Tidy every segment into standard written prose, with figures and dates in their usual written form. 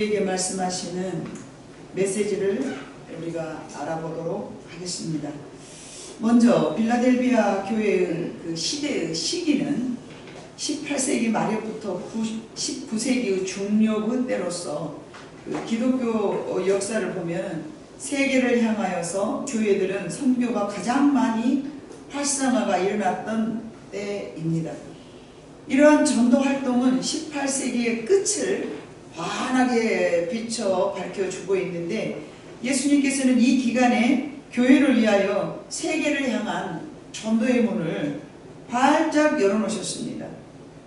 우리에게 말씀하시는 메시지를 우리가 알아보도록 하겠습니다. 먼저 빌라델비아 교회의 그 시대의 시기는 18세기 말에부터 19세기의 중력의 때로서 그 기독교 역사를 보면 세계를 향하여서 교회들은 선교가 가장 많이 활성화가 일어났던 때입니다. 이러한 전도 활동은 18세기의 끝을 환하게 비춰 밝혀주고 있는데, 예수님께서는 이 기간에 교회를 위하여 세계를 향한 전도의 문을 활짝 열어놓으셨습니다.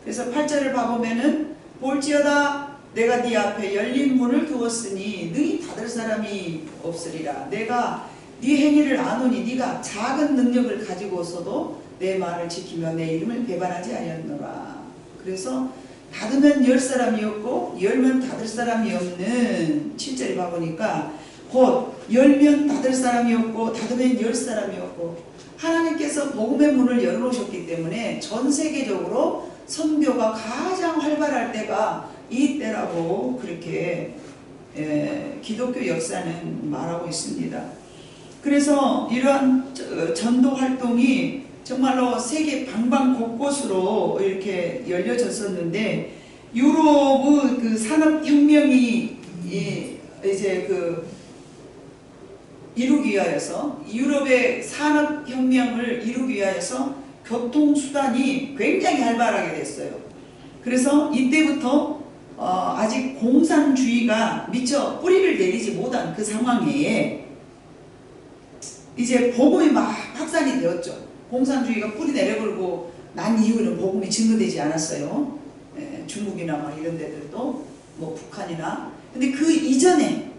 그래서 8절을 봐보면은 볼지어다 내가 네 앞에 열린 문을 두었으니 너희 닫을 사람이 없으리라. 내가 네 행위를 아노니 네가 작은 능력을 가지고서도 내 말을 지키며 내 이름을 배반하지 아니었노라. 그래서 닫으면 열 사람이 없고 열면 닫을 사람이 없는 7절에 봐보니까 곧 열면 닫을 사람이 없고 닫으면 열 사람이 없고, 하나님께서 복음의 문을 열어놓으셨기 때문에 전 세계적으로 선교가 가장 활발할 때가 이 때라고 그렇게 기독교 역사는 말하고 있습니다. 그래서 이러한 전도 활동이 정말로 세계 방방 곳곳으로 이렇게 열려졌었는데, 유럽의 그 산업혁명이 이제 그 이루기 위하여서, 유럽의 산업혁명을 이루기 위하여서 교통수단이 굉장히 활발하게 됐어요. 그래서 이때부터 아직 공산주의가 미처 뿌리를 내리지 못한 그 상황에 이제 복음이 막 확산이 되었죠. 공산주의가 뿌리 내려버리고 난 이후에는 복음이 증거되지 않았어요. 중국이나 막 이런 데들도, 뭐 북한이나. 근데 그 이전에는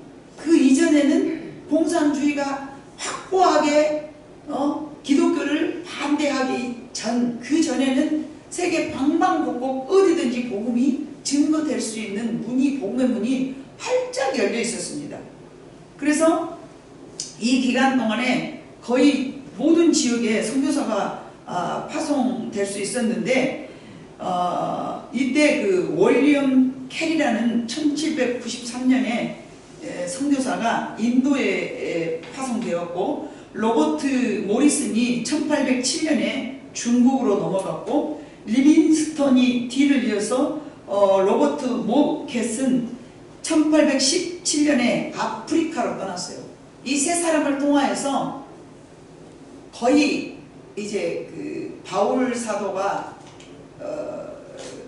공산주의가 확고하게 기독교를 반대하기 그 전에는 세계 방방곡곡 어디든지 복음이 증거될 수 있는 문이, 복음의 문이 활짝 열려 있었습니다. 그래서 이 기간 동안에 거의 모든 지역에 선교사가 파송될 수 있었는데, 이때 그 월리엄 캐리라는 1793년에 선교사가 인도에 파송되었고, 로버트 모리슨이 1807년에 중국으로 넘어갔고, 리빙스턴이 뒤를 이어서 로버트 모켓은 1817년에 아프리카로 떠났어요. 이 세 사람을 통하여서 거의 이제 그 바울 사도가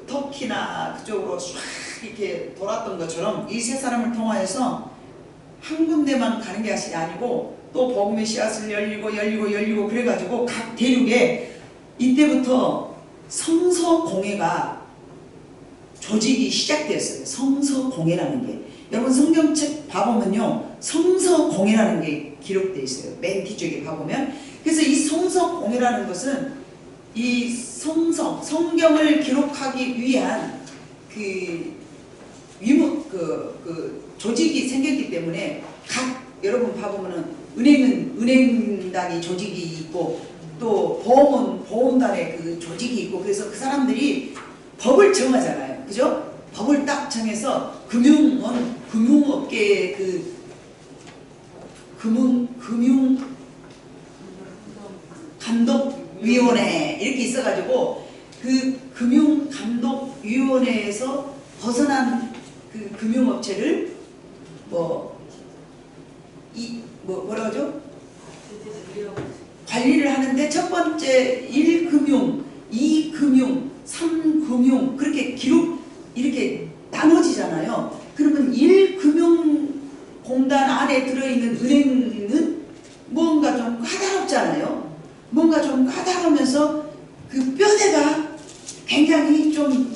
터키나 그쪽으로 쫙 이렇게 돌았던 것처럼 이 세 사람을 통하여서 한 군데만 가는 게 아니고 또 복음의 씨앗을 열리고 그래가지고 각 대륙에 이때부터 성서공회가 조직이 시작되었어요. 성서공회라는 게, 여러분 성경책 봐보면요, 성서공회라는 게 기록되어 있어요. 맨 뒤쪽에 봐보면. 그래서 이 성서공회라는 것은 이 성경을 기록하기 위한 그 조직이 생겼기 때문에, 여러분 봐보면은 은행단이 조직이 있고, 또 보험단의 그 조직이 있고, 그래서 그 사람들이 법을 정하잖아요. 그죠? 법을 딱 정해서 금융업계의 그 금융감독위원회 이렇게 있어가지고, 그 금융감독위원회에서 벗어난 그 금융업체를 뭐라고 하죠? 관리를 하는데, 첫 번째 1금융, 2금융, 3금융 그렇게 이렇게 나눠지잖아요. 그러면 1금융공단 안에 들어있는 은행은 뭔가 좀 까다롭잖아요. 뭔가 좀 까다로우면서 그 뼈대가 굉장히 좀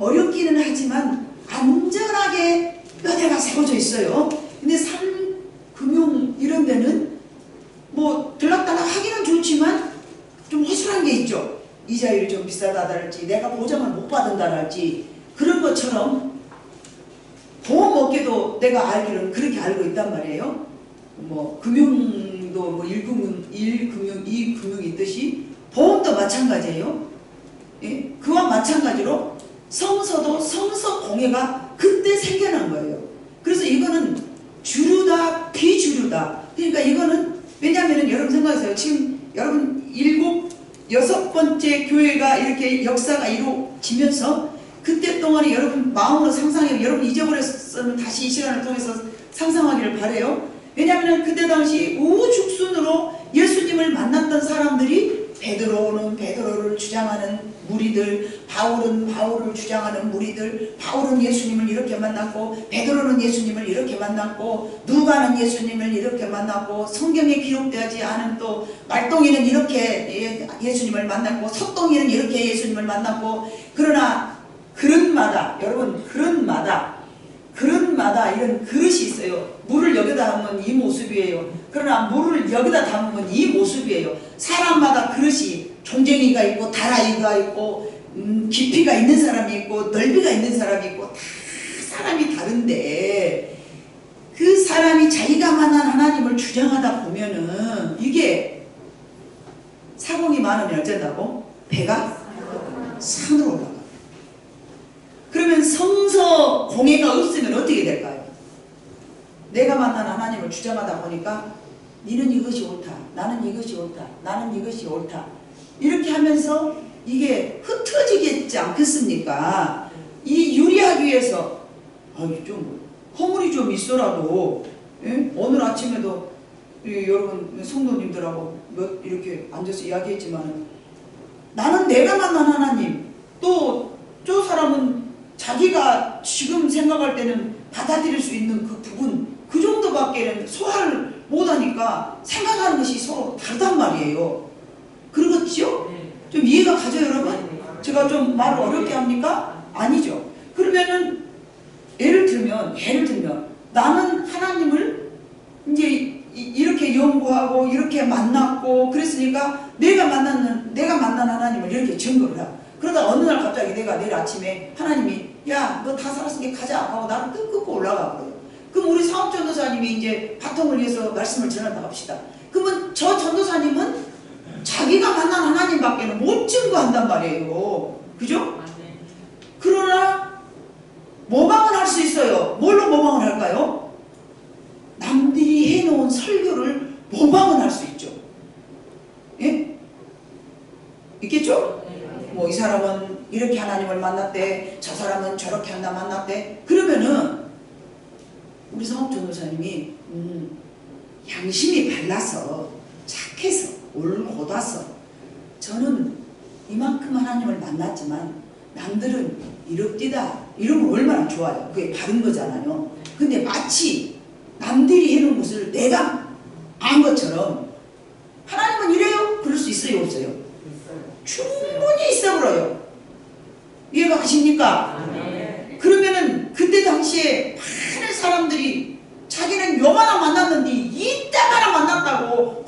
어렵기는 하지만 안전하게 뼈대가 세워져 있어요. 근데 3금융 이런 데는 뭐 들락달락 하기는 좋지만 좀 허술한 게 있죠. 이자율이 좀 비싸다랄지, 내가 보장을 못 받는다랄지, 그런 것처럼 보험업계도 내가 알기로는 그렇게 알고 있단 말이에요. 뭐 금융도 뭐 1금융, 2금융이 있듯이 보험도 마찬가지예요. 예? 그와 마찬가지로 성서도 성서공회가 그때 생겨난 거예요. 그래서 이거는 주류다 비주류다. 그러니까 이거는 왜냐하면 여러분 생각하세요. 지금 여러분 6번째 교회가 이렇게 역사가 이루어지면서 그때 동안에 여러분 마음으로 상상해, 여러분 잊어버렸으면 다시 이 시간을 통해서 상상하기를 바라요. 왜냐하면 그때 당시 우죽순으로 예수님을 만났던 사람들이 베드로는 베드로를 주장하는 무리들, 바울은 바울을 주장하는 무리들, 바울은 예수님을 이렇게 만났고 베드로는 예수님을 이렇게 만났고 누가는 예수님을 이렇게 만났고 성경에 기록되지 않은 또 말동이는 이렇게 예수님을 만났고 섰동이는 이렇게 예수님을 만났고 그러나 그릇마다 여러분 그릇마다 이런 그릇이 있어요. 물을 여기다 담으면 이 모습이에요. 그러나 물을 여기다 담으면 이 모습이에요. 사람마다 그릇이 종쟁이가 있고 다라이가 있고 깊이가 있는 사람이 있고 넓이가 있는 사람이 있고 다 사람이 다른데 그 사람이 자기가 만난 하나님을 주장하다 보면은 이게 사공이 많으면 어쩐다고? 배가 산으로 올라가. 그러면 성서 공예가 없으면 어떻게 될까요? 내가 만난 하나님을 주장하다 보니까 니는 이것이 옳다, 나는 이것이 옳다, 나는 이것이 옳다 이렇게 하면서 이게 흩어지겠지 않겠습니까? 이 유리하기 위해서 좀 허물이 좀 있어라도 오늘 아침에도 여러분 성도님들하고 이렇게 앉아서 이야기했지만 나는 내가 만난 하나님 또 저 사람은 자기가 지금 생각할 때는 받아들일 수 있는 그 부분 그 정도밖에는 소화를 못하니까 생각하는 것이 서로 다르단 말이에요. 그러겠죠? 좀 이해가 가죠 여러분? 제가 좀 말을 어렵게 합니까? 아니죠. 그러면은 예를 들면 나는 하나님을 이제 이렇게 연구하고 이렇게 만났고 그랬으니까 내가 만난 하나님을 이렇게 증거를 하고 그러다 어느 날 갑자기 내가 내일 아침에 하나님이 야 너 다 살았으니까 가자 하고 나를 끈 끊고 올라가 버려요. 그럼 우리 사업전도사님이 이제 바통을 위해서 말씀을 전한다 합시다. 그러면 저 전도사님은 자기가 만난 하나님밖에는 못 증거한단 말이에요. 그죠? 그러나 모방을 할 수 있어요. 뭘로 모방을 할까요? 남들이 해놓은 설교를 모방을 할 수 있죠. 예? 있겠죠? 뭐 이 사람은 이렇게 하나님을 만났대, 저 사람은 저렇게 하나 만났대. 그러면은 우리 성업전도사님이 양심이 발라서 착해서 올곧아서 저는 이만큼 하나님을 만났지만 남들은 이렇디다 이러면 얼마나 좋아요. 그게 바른 거잖아요. 근데 마치 남들이 해놓은 것을 내가 안 것처럼 하나님은 이래요? 그럴 수 있어요? 없어요? 충분히 있어버려요. 이해가 가십니까? 그러면은 그때 당시에 많은 사람들이 자기는 요만한 만났는데 이따가나 만났다고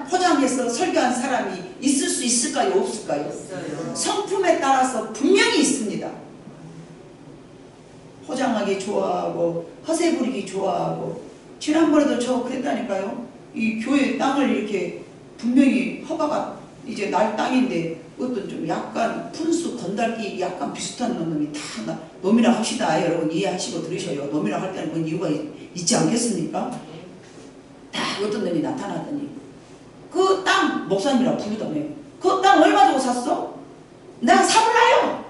포장해서 설교한 사람이 있을 수 있을까요? 없을까요? 있어요. 성품에 따라서 분명히 있습니다. 포장하기 좋아하고 허세 부리기 좋아하고 지난번에도 저 그랬다니까요. 이 교회 땅을 이렇게 분명히 허가가 이제 날 땅인데 어떤 좀 약간 푼수 건달기 약간 비슷한 놈이 다 놈이라 합시다. 여러분 이해하시고 들으셔요. 놈이라 할 때는 뭔 이유가 있지 않겠습니까? 딱 어떤 놈이 나타나더니 그 땅 목사님이라 부르다며 그 땅 얼마 주고 샀어? 내가 사볼라요.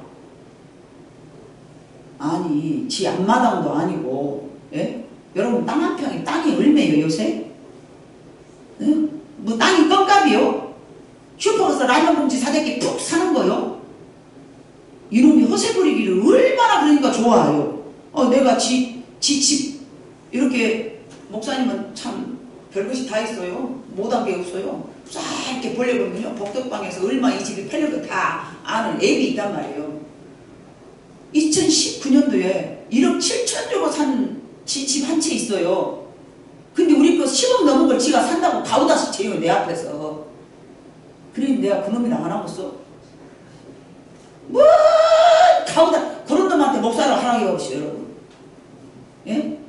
아니 지 앞마당도 아니고 예? 여러분 땅 한 평에 땅이 얼마예요 요새? 예? 뭐 땅이 껌값이요? 슈퍼 가서 라면 봉지 사대기 푹 사는 거요? 이놈이 허세 부리기를 얼마나 그러니까 좋아해요. 내가 집 이렇게 목사님은 참 별것이 다 있어요. 못한 게 없어요. 쫙 이렇게 벌려보면요 복덕방에서 얼마 이 집이 팔려도 다 아는 앱이 있단 말이에요. 2019년도에 1억 7천 주고 산 집 한 채 있어요. 근데 우리 거 10억 넘은 걸 지가 산다고 가오다시 채요 내 앞에서. 그러니 내가 그놈이랑 안 하고 있어. 뭐 가오다 그런 놈한테 목사를 하라고 없이 여러분. 예?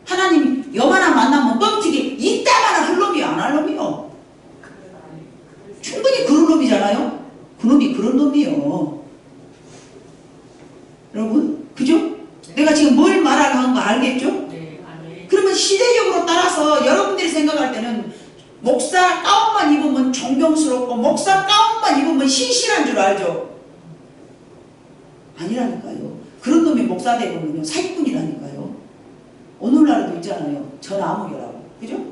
하나님이 여만한 만나면 뻥튀기 이따가나 할 놈이 안 할 놈이요. 충분히 그런 놈이잖아요. 그놈이 그런 놈이요. 여러분 그죠? 내가 지금 시대적으로 따라서 여러분들이 생각할 때는 목사 가운만 입으면 존경스럽고 목사 가운만 입으면 신실한 줄 알죠? 아니라니까요. 그런 놈이 목사 되면요 사기꾼이라니까요. 오늘날에도 있잖아요. 전 아무개라고. 그죠?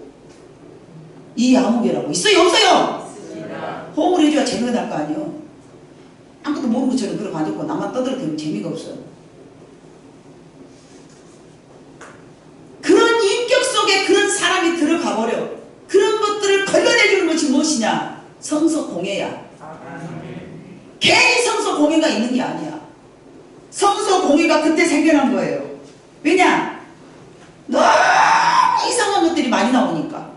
이 아무개라고. 있어요 없어요? 있습니다. 호응을 해줘야 재미가 날 거 아니에요. 아무것도 모르는 것처럼 그러고 앉았고 나만 떠들어대면 재미가 없어요. 그런 인격 속에 그런 사람이 들어가 버려. 그런 것들을 걸러내주는 것이 무엇이냐? 성소공예야. 괜히 성소공예가 있는 게 아니야. 성소공예가 그때 생겨난 거예요. 왜냐? 너무 이상한 것들이 많이 나오니까.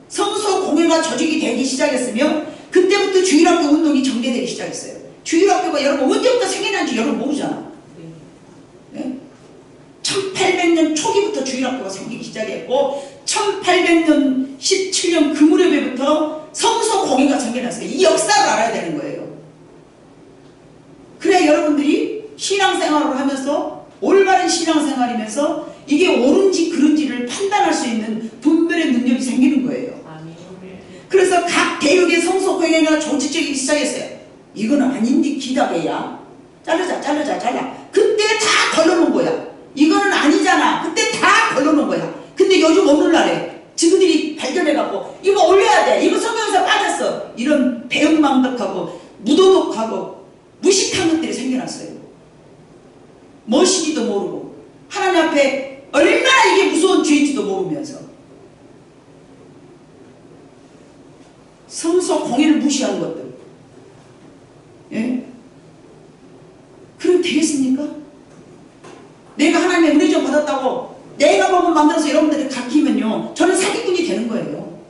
성소공예가 조직이 되기 시작했으며 그때부터 주일학교 운동이 전개되기 시작했어요. 주일학교가 여러분 언제부터 생겨난지 여러분 모르잖아. 네? 1800년 초기부터 주일학교가 생기기 시작했고 1800년 17년 그 무렵에부터 성소공예가 생겨났어요. 이 역사를 알아야 되는 거예요. 그래야 여러분들이 신앙생활을 하면서 올바른 신앙생활이면서 이게 옳은지 그른지를 판단할 수 있는 분별의 능력이 생기는 거예요. 그래서 각 대륙의 성소공예가 조직적이기 시작했어요. 이거는 아닌데 기다배야. 잘라. 그때 다 걸러놓은 거야. 이거는 아니잖아. 그때 다 걸러놓은 거야. 근데 요즘 오늘날에 지그들이 발견해갖고 이거 올려야 돼. 이거 성경에서 빠졌어. 이런 배은망덕하고 무도덕하고 무식한 것들이 생겨났어요. 무엇인지도 모르고 하나님 앞에 얼마나 이게 무서운 죄인지도 모르면서 성소공예를 무시하는 것들. 예? 그럼 되겠습니까? 내가 하나님의 은혜 좀 받았다고 내가 법을 만들어서 여러분들이 가르치면요 저는 사기꾼이 되는 거예요.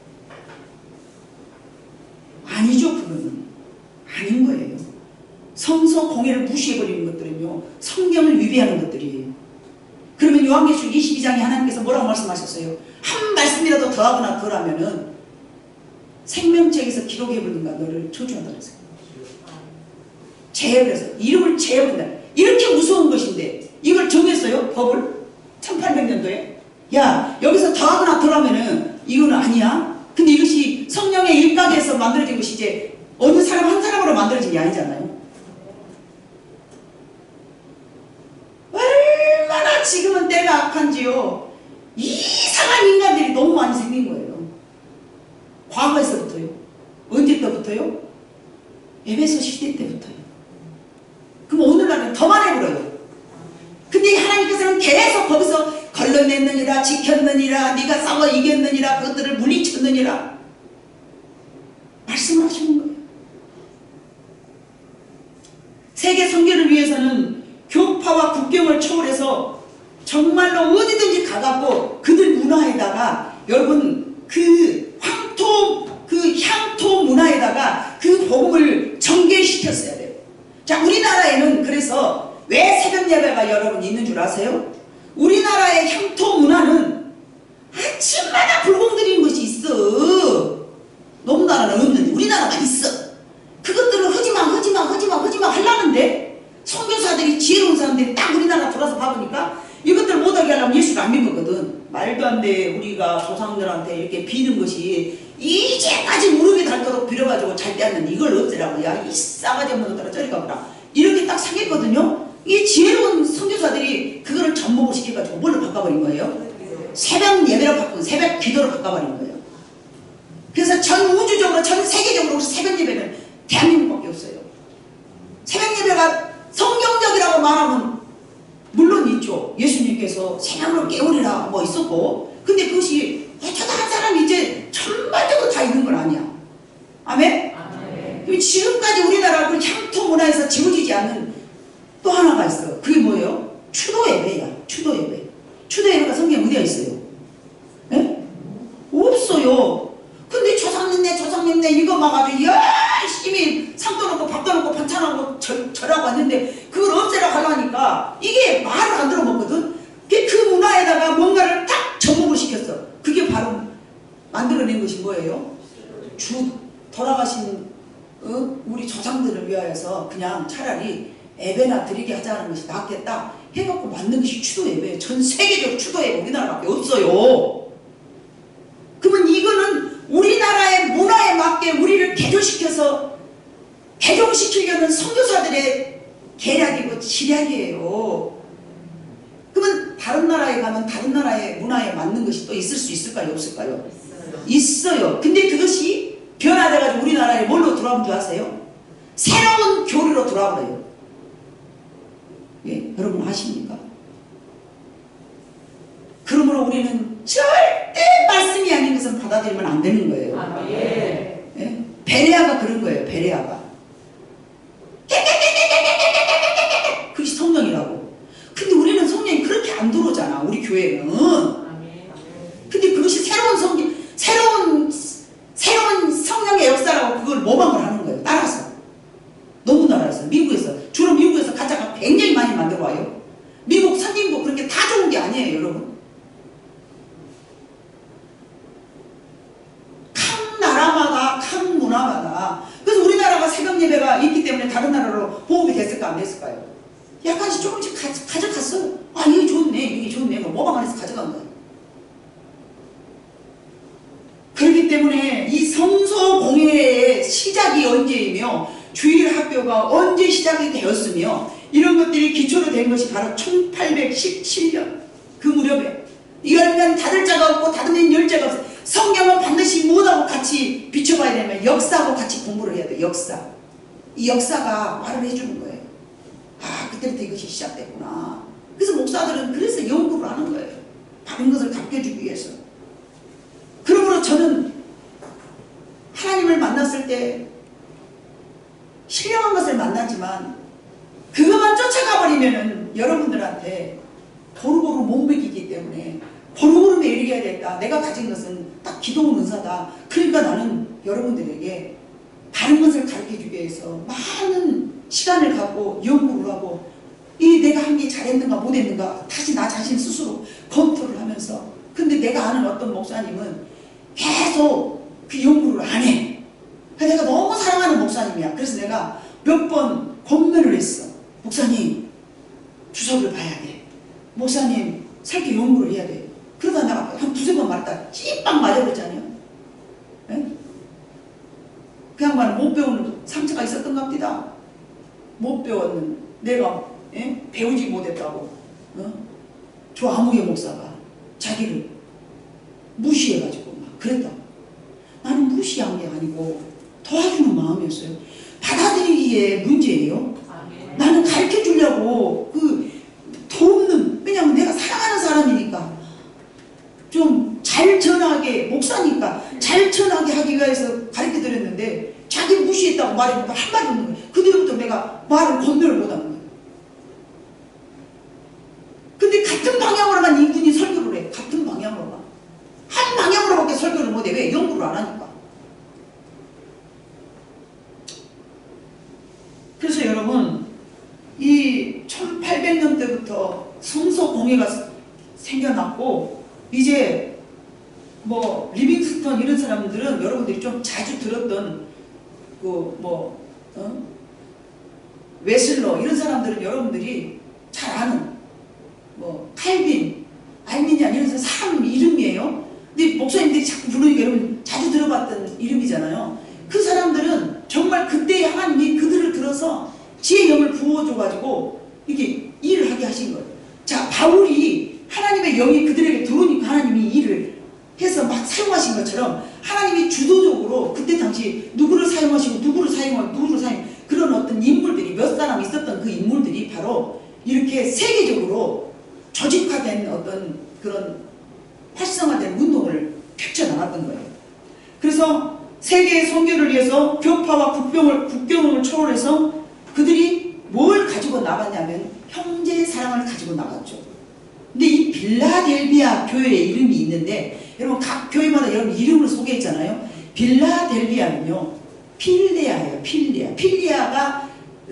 아니죠. 그거는 아닌 거예요. 성소공예를 무시해버리는 것들은요 성경을 위배하는 것들이에요. 그러면 요한계시록 22장에 하나님께서 뭐라고 말씀하셨어요? 한 말씀이라도 더하거나 덜하면은 생명책에서 기록해버린다. 너를 저주한다 그랬어요. 제해버려서 이름을 제해버린다. 이렇게 무서운 것인데 이걸 정했어요. 법을 1800년도에. 야 여기서 더하거나 덜하면은 이거는 아니야. 근데 이것이 성령의 일각에서 만들어진 것이 이제 어느 사람 한 사람으로 만들어진 게 아니잖아요. 얼마나 지금은 때가 악한지요. 이상한 인간들이 너무 많이 생긴 거예요. 과거에서부터요. 언제 때부터요? 에베소 시대 때부터요. 그럼 오늘날은 더 많아버려요. 근데 하나님께서는 계속 거기서 걸러냈느니라 지켰느니라 네가 싸워 이겼느니라 그것들을 물리쳤느니라 말씀을 하시는 거예요. 세계 선교를 위해서는 교파와 국경을 초월해서 정말로 어디든지 가갖고 그들 문화에다가 여러분 그 향토 문화에다가 그 복음을 전개시켰어야 돼요. 자, 우리나라에는 그래서 왜 새벽 예배가 여러분 있는 줄 아세요? 우리나라의 향토 문화는 아침마다 불공 드리는 것이 있어. 너무 나라는 없는데 우리나라만 있어. 그것들을 허지마 하려는데 선교사들이 지혜로운 사람들이 딱 우리나라 돌아서 봐보니까 이것들 못하게 하려면 예수를 안 믿거든. 말도 안 돼. 우리가 조상들한테 이렇게 비는 것이 이제까지 무릎이 닳도록 빌어가지고 잘 때 않는 이걸 없애라고. 야 이 싸가지 없는 것들아 저리 가보라. 이렇게 딱 생겼거든요. 이 지혜로운 선교사들이 그거를 접목을 시켜가지고 뭘로 바꿔버린 거예요? 새벽 예배로 바꾼 새벽 기도로 바꿔버린 거예요. 그래서 전 우주적으로 전 세계적으로 새벽 예배는 대한민국밖에 없어요. 새벽 예배가 성경적이라고 말하면 물론 있죠. 예수님께서 새벽으로 깨우리라 뭐 있었고 근데 그것이 어쩌다 한 사람이 이제 전반적으로 다 있는 건 아니야. 아멘? 아멘. 지금까지 우리나라 그 향토 문화에서 지워지지 않는 또 하나가 있어. 그게 뭐예요? 추도 예배야. 추도 예배. 추도 예배가 성경에 어디에 있어요? 네? 없어요. 근데 조상님네 이거 막 아주 열심히 상도 놓고 밥도 놓고 반찬하고 절하고 왔는데 그걸 없애라고 하려니까 이게 말을 안 들어먹거든. 그 문화에다가 뭔가를 딱 접목을 시켰어. 그게 바로 만들어낸 것이 뭐예요? 돌아가신 우리 조상들을 위하여서 그냥 차라리 예배나 드리게 하자는 것이 낫겠다 해갖고 만든 것이 추도예배예요. 전 세계적으로 추도예배 우리나라밖에 없어요. 그러면 이거는 우리나라의 문화에 맞게 우리를 개종시키려는 선교사들의 계략이고 지략이에요. 그러면 다른 나라에 가면 다른 나라의 문화에 맞는 것이 또 있을 수 있을까요? 없을까요? 있어요. 근데 그것이 변화돼가지고 우리나라에 뭘로 돌아오는 줄 아세요? 새로운 교리로 돌아버려요. 예, 여러분 아십니까? 그러므로 우리는 절대 말씀이 아닌 것은 받아들이면 안 되는 거예요. 아, 예. 예? 베레아가 그런 거예요. 베레아가. 그것이 성령이라고. 근데 우리는 성령이 그렇게 안 들어오잖아. 우리 교회는. 근데 그것이 새로운 성령의 역사라고 그걸 모방을 하는 거예요. 따라서. 너무 나라에서. 미국에서. 주로 미국에서 가짜가 굉장히 많이 만들어 와요. 미국 선진국 그렇게 다 좋은 게 아니에요, 여러분. 각 나라마다, 각 문화마다. 그래서 우리나라가 새벽 예배가 있기 때문에 다른 나라로 보급이 됐을까, 안 됐을까요? 약간씩 조금씩 가져갔어요. 아, 이게 좋네, 이게 좋네. 모방 안에서 가져간 거예요. 그렇기 때문에 이 성소 공예의 시작이 언제이며 주일 학교가 언제 시작이 되었으며 이런 것들이 기초로 된 것이 바로 1817년 그 무렵에 열면 닫을 자가 없고 닫으면 열 자가 없어요. 성경은 반드시 무엇하고 같이 비춰봐야 되면 역사하고 같이 공부를 해야 돼요. 역사. 이 역사가 말을 해주는 거예요. 아, 그때부터 이것이 시작됐구나. 그래서 목사들은 그래서 연구를 하는 거예요. 바른 것을 가르쳐주기 위해서. 그러므로 저는 하나님을 만났을 때 신령한 것을 만나지만 그것만 쫓아가 버리면은 여러분들한테 고루고루 못 먹이기 때문에 고루고루 매일해야 됐다. 내가 가진 것은 딱 기도원 은사다. 그러니까 나는 여러분들에게 바른 것을 가르쳐주기 위해서 많은 시간을 갖고 연구를 하고 이 내가 한 게 잘했는가 못했는가 다시 나 자신 스스로 검토를 하면서 근데 내가 아는 어떤 목사님은 계속 그 연구를 안 해. 내가 너무 사랑하는 목사님이야. 그래서 내가 몇 번 권면을 했어. 목사님 주석을 봐야 돼. 목사님 설교 연구를 해야 돼. 그러다 내가 한 두세 번 말했다 찐빵 맞아버렸잖아요. 예? 그 양반은 못 배우는 상처가 있었던 겁니다. 못 배웠는 내가 예? 배우지 못했다고 저 아무개 목사가 자기를 무시해가지고 막 그랬다. 나는 무시한 게 아니고 도와주는 마음이었어요. 받아들이기에 문제예요. 나는 가르쳐 주려고 돕는 왜냐면 내가 사랑하는 사람이니까 좀 잘 전하게 목사니까 잘 전하게 하기 위해서 가르쳐 드렸는데 자기 무시했다고 말했는데 한 말이 없는 거예요. 그 뒤로부터 내가 말을 건널 못하는 거예요. 근데 같은 방향으로만 이분이 설교를 해. 같은 방향으로만. 한 방향으로밖에 설교를 못해. 왜? 연구를 안 하니까. 그래서 여러분 이 1800년대부터 성소 공예가 생겨났고 이제 뭐 리빙스턴 이런 사람들은 여러분들이 좀 자주 들었던 웨슬러 이런 사람들은 여러분들이 잘 아는 뭐 칼빈, 알미니안 이런 사람 이름이에요. 근데 목사님들이 자꾸 부르니까 여러분 자주 들어봤던 이름이잖아요. 그 사람들은 정말 그때의 하나님이 그들을 들어서 지혜의 영을 부어줘가지고 이게 일을 하게 하신 거예요. 자, 바울이 하나님의 영이 그들에게 들어오니까 하나님이 일을 해서 막 사용하신 것처럼 하나님이 주도적으로 그때 당시 누구를 사용하시고 누구를 그런 어떤 인물들이 몇 사람 있었던 그 인물들이 바로 이렇게 세계적으로 조직화된 어떤 그런 활성화된 운동을 펼쳐나갔던 거예요. 그래서 세계의 선교를 위해서 교파와 국경을 초월해서 그들이 뭘 가지고 나갔냐면 형제의 사랑을 가지고 나갔죠. 근데 이 빌라델비아 교회의 이름이 있는데 여러분 각 교회마다 여러분 이름을 소개했잖아요. 빌라델비아는요 필레아예요. 필레아가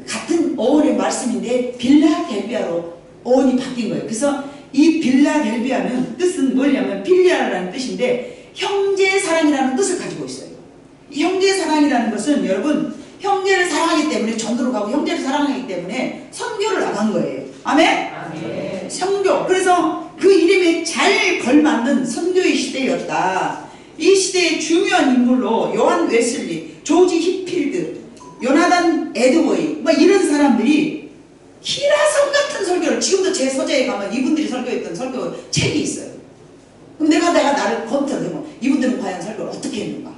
같은 어원의 말씀인데 빌라델비아로 어원이 바뀐 거예요. 그래서 이 빌라델비아는 뜻은 뭐냐면 필레아라는 뜻인데 형제의 사랑이라는 뜻을 가지고 있어요. 이 형제의 사랑이라는 것은 여러분 형제를 사랑하기 때문에 전도를 가고 형제를 사랑하기 때문에 선교를 나간 거예요. 아멘? 아멘. 선교. 그래서 그 이름에 잘 걸맞는 선교의 시대였다. 이 시대의 중요한 인물로 요한 웨슬리, 조지 히필드, 요나단 에드워이 뭐 이런 사람들이 기라성 같은 설교를, 지금도 제 서재에 가면 이분들이 설교했던 설교 책이 있어요. 그럼 내가 나를 검토해보면 이분들은 과연 설교를 어떻게 했는가,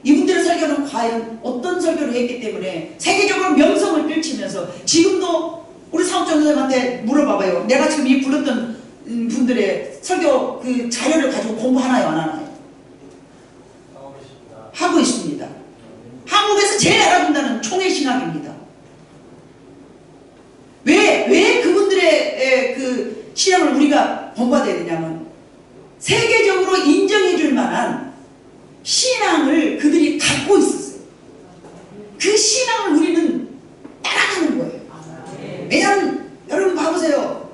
이분들의 설교는 과연 어떤 설교를 했기 때문에 세계적으로 명성을 펼치면서, 지금도 우리 사업장 선생님한테 물어봐봐요. 내가 지금 이 불렀던 분들의 설교 그 자료를 가지고 공부하나요, 안 하나요? 하고 있습니다. 한국에서 제일 알아준다는 총회신학입니다. 왜 그분들의 그 신앙을 우리가 본받아야 되냐면, 세계적으로 인정해줄 만한 신앙을 그들이 갖고 있었어요. 그 신앙을 우리는 따라가는 거예요. 왜냐하면 여러분 봐보세요.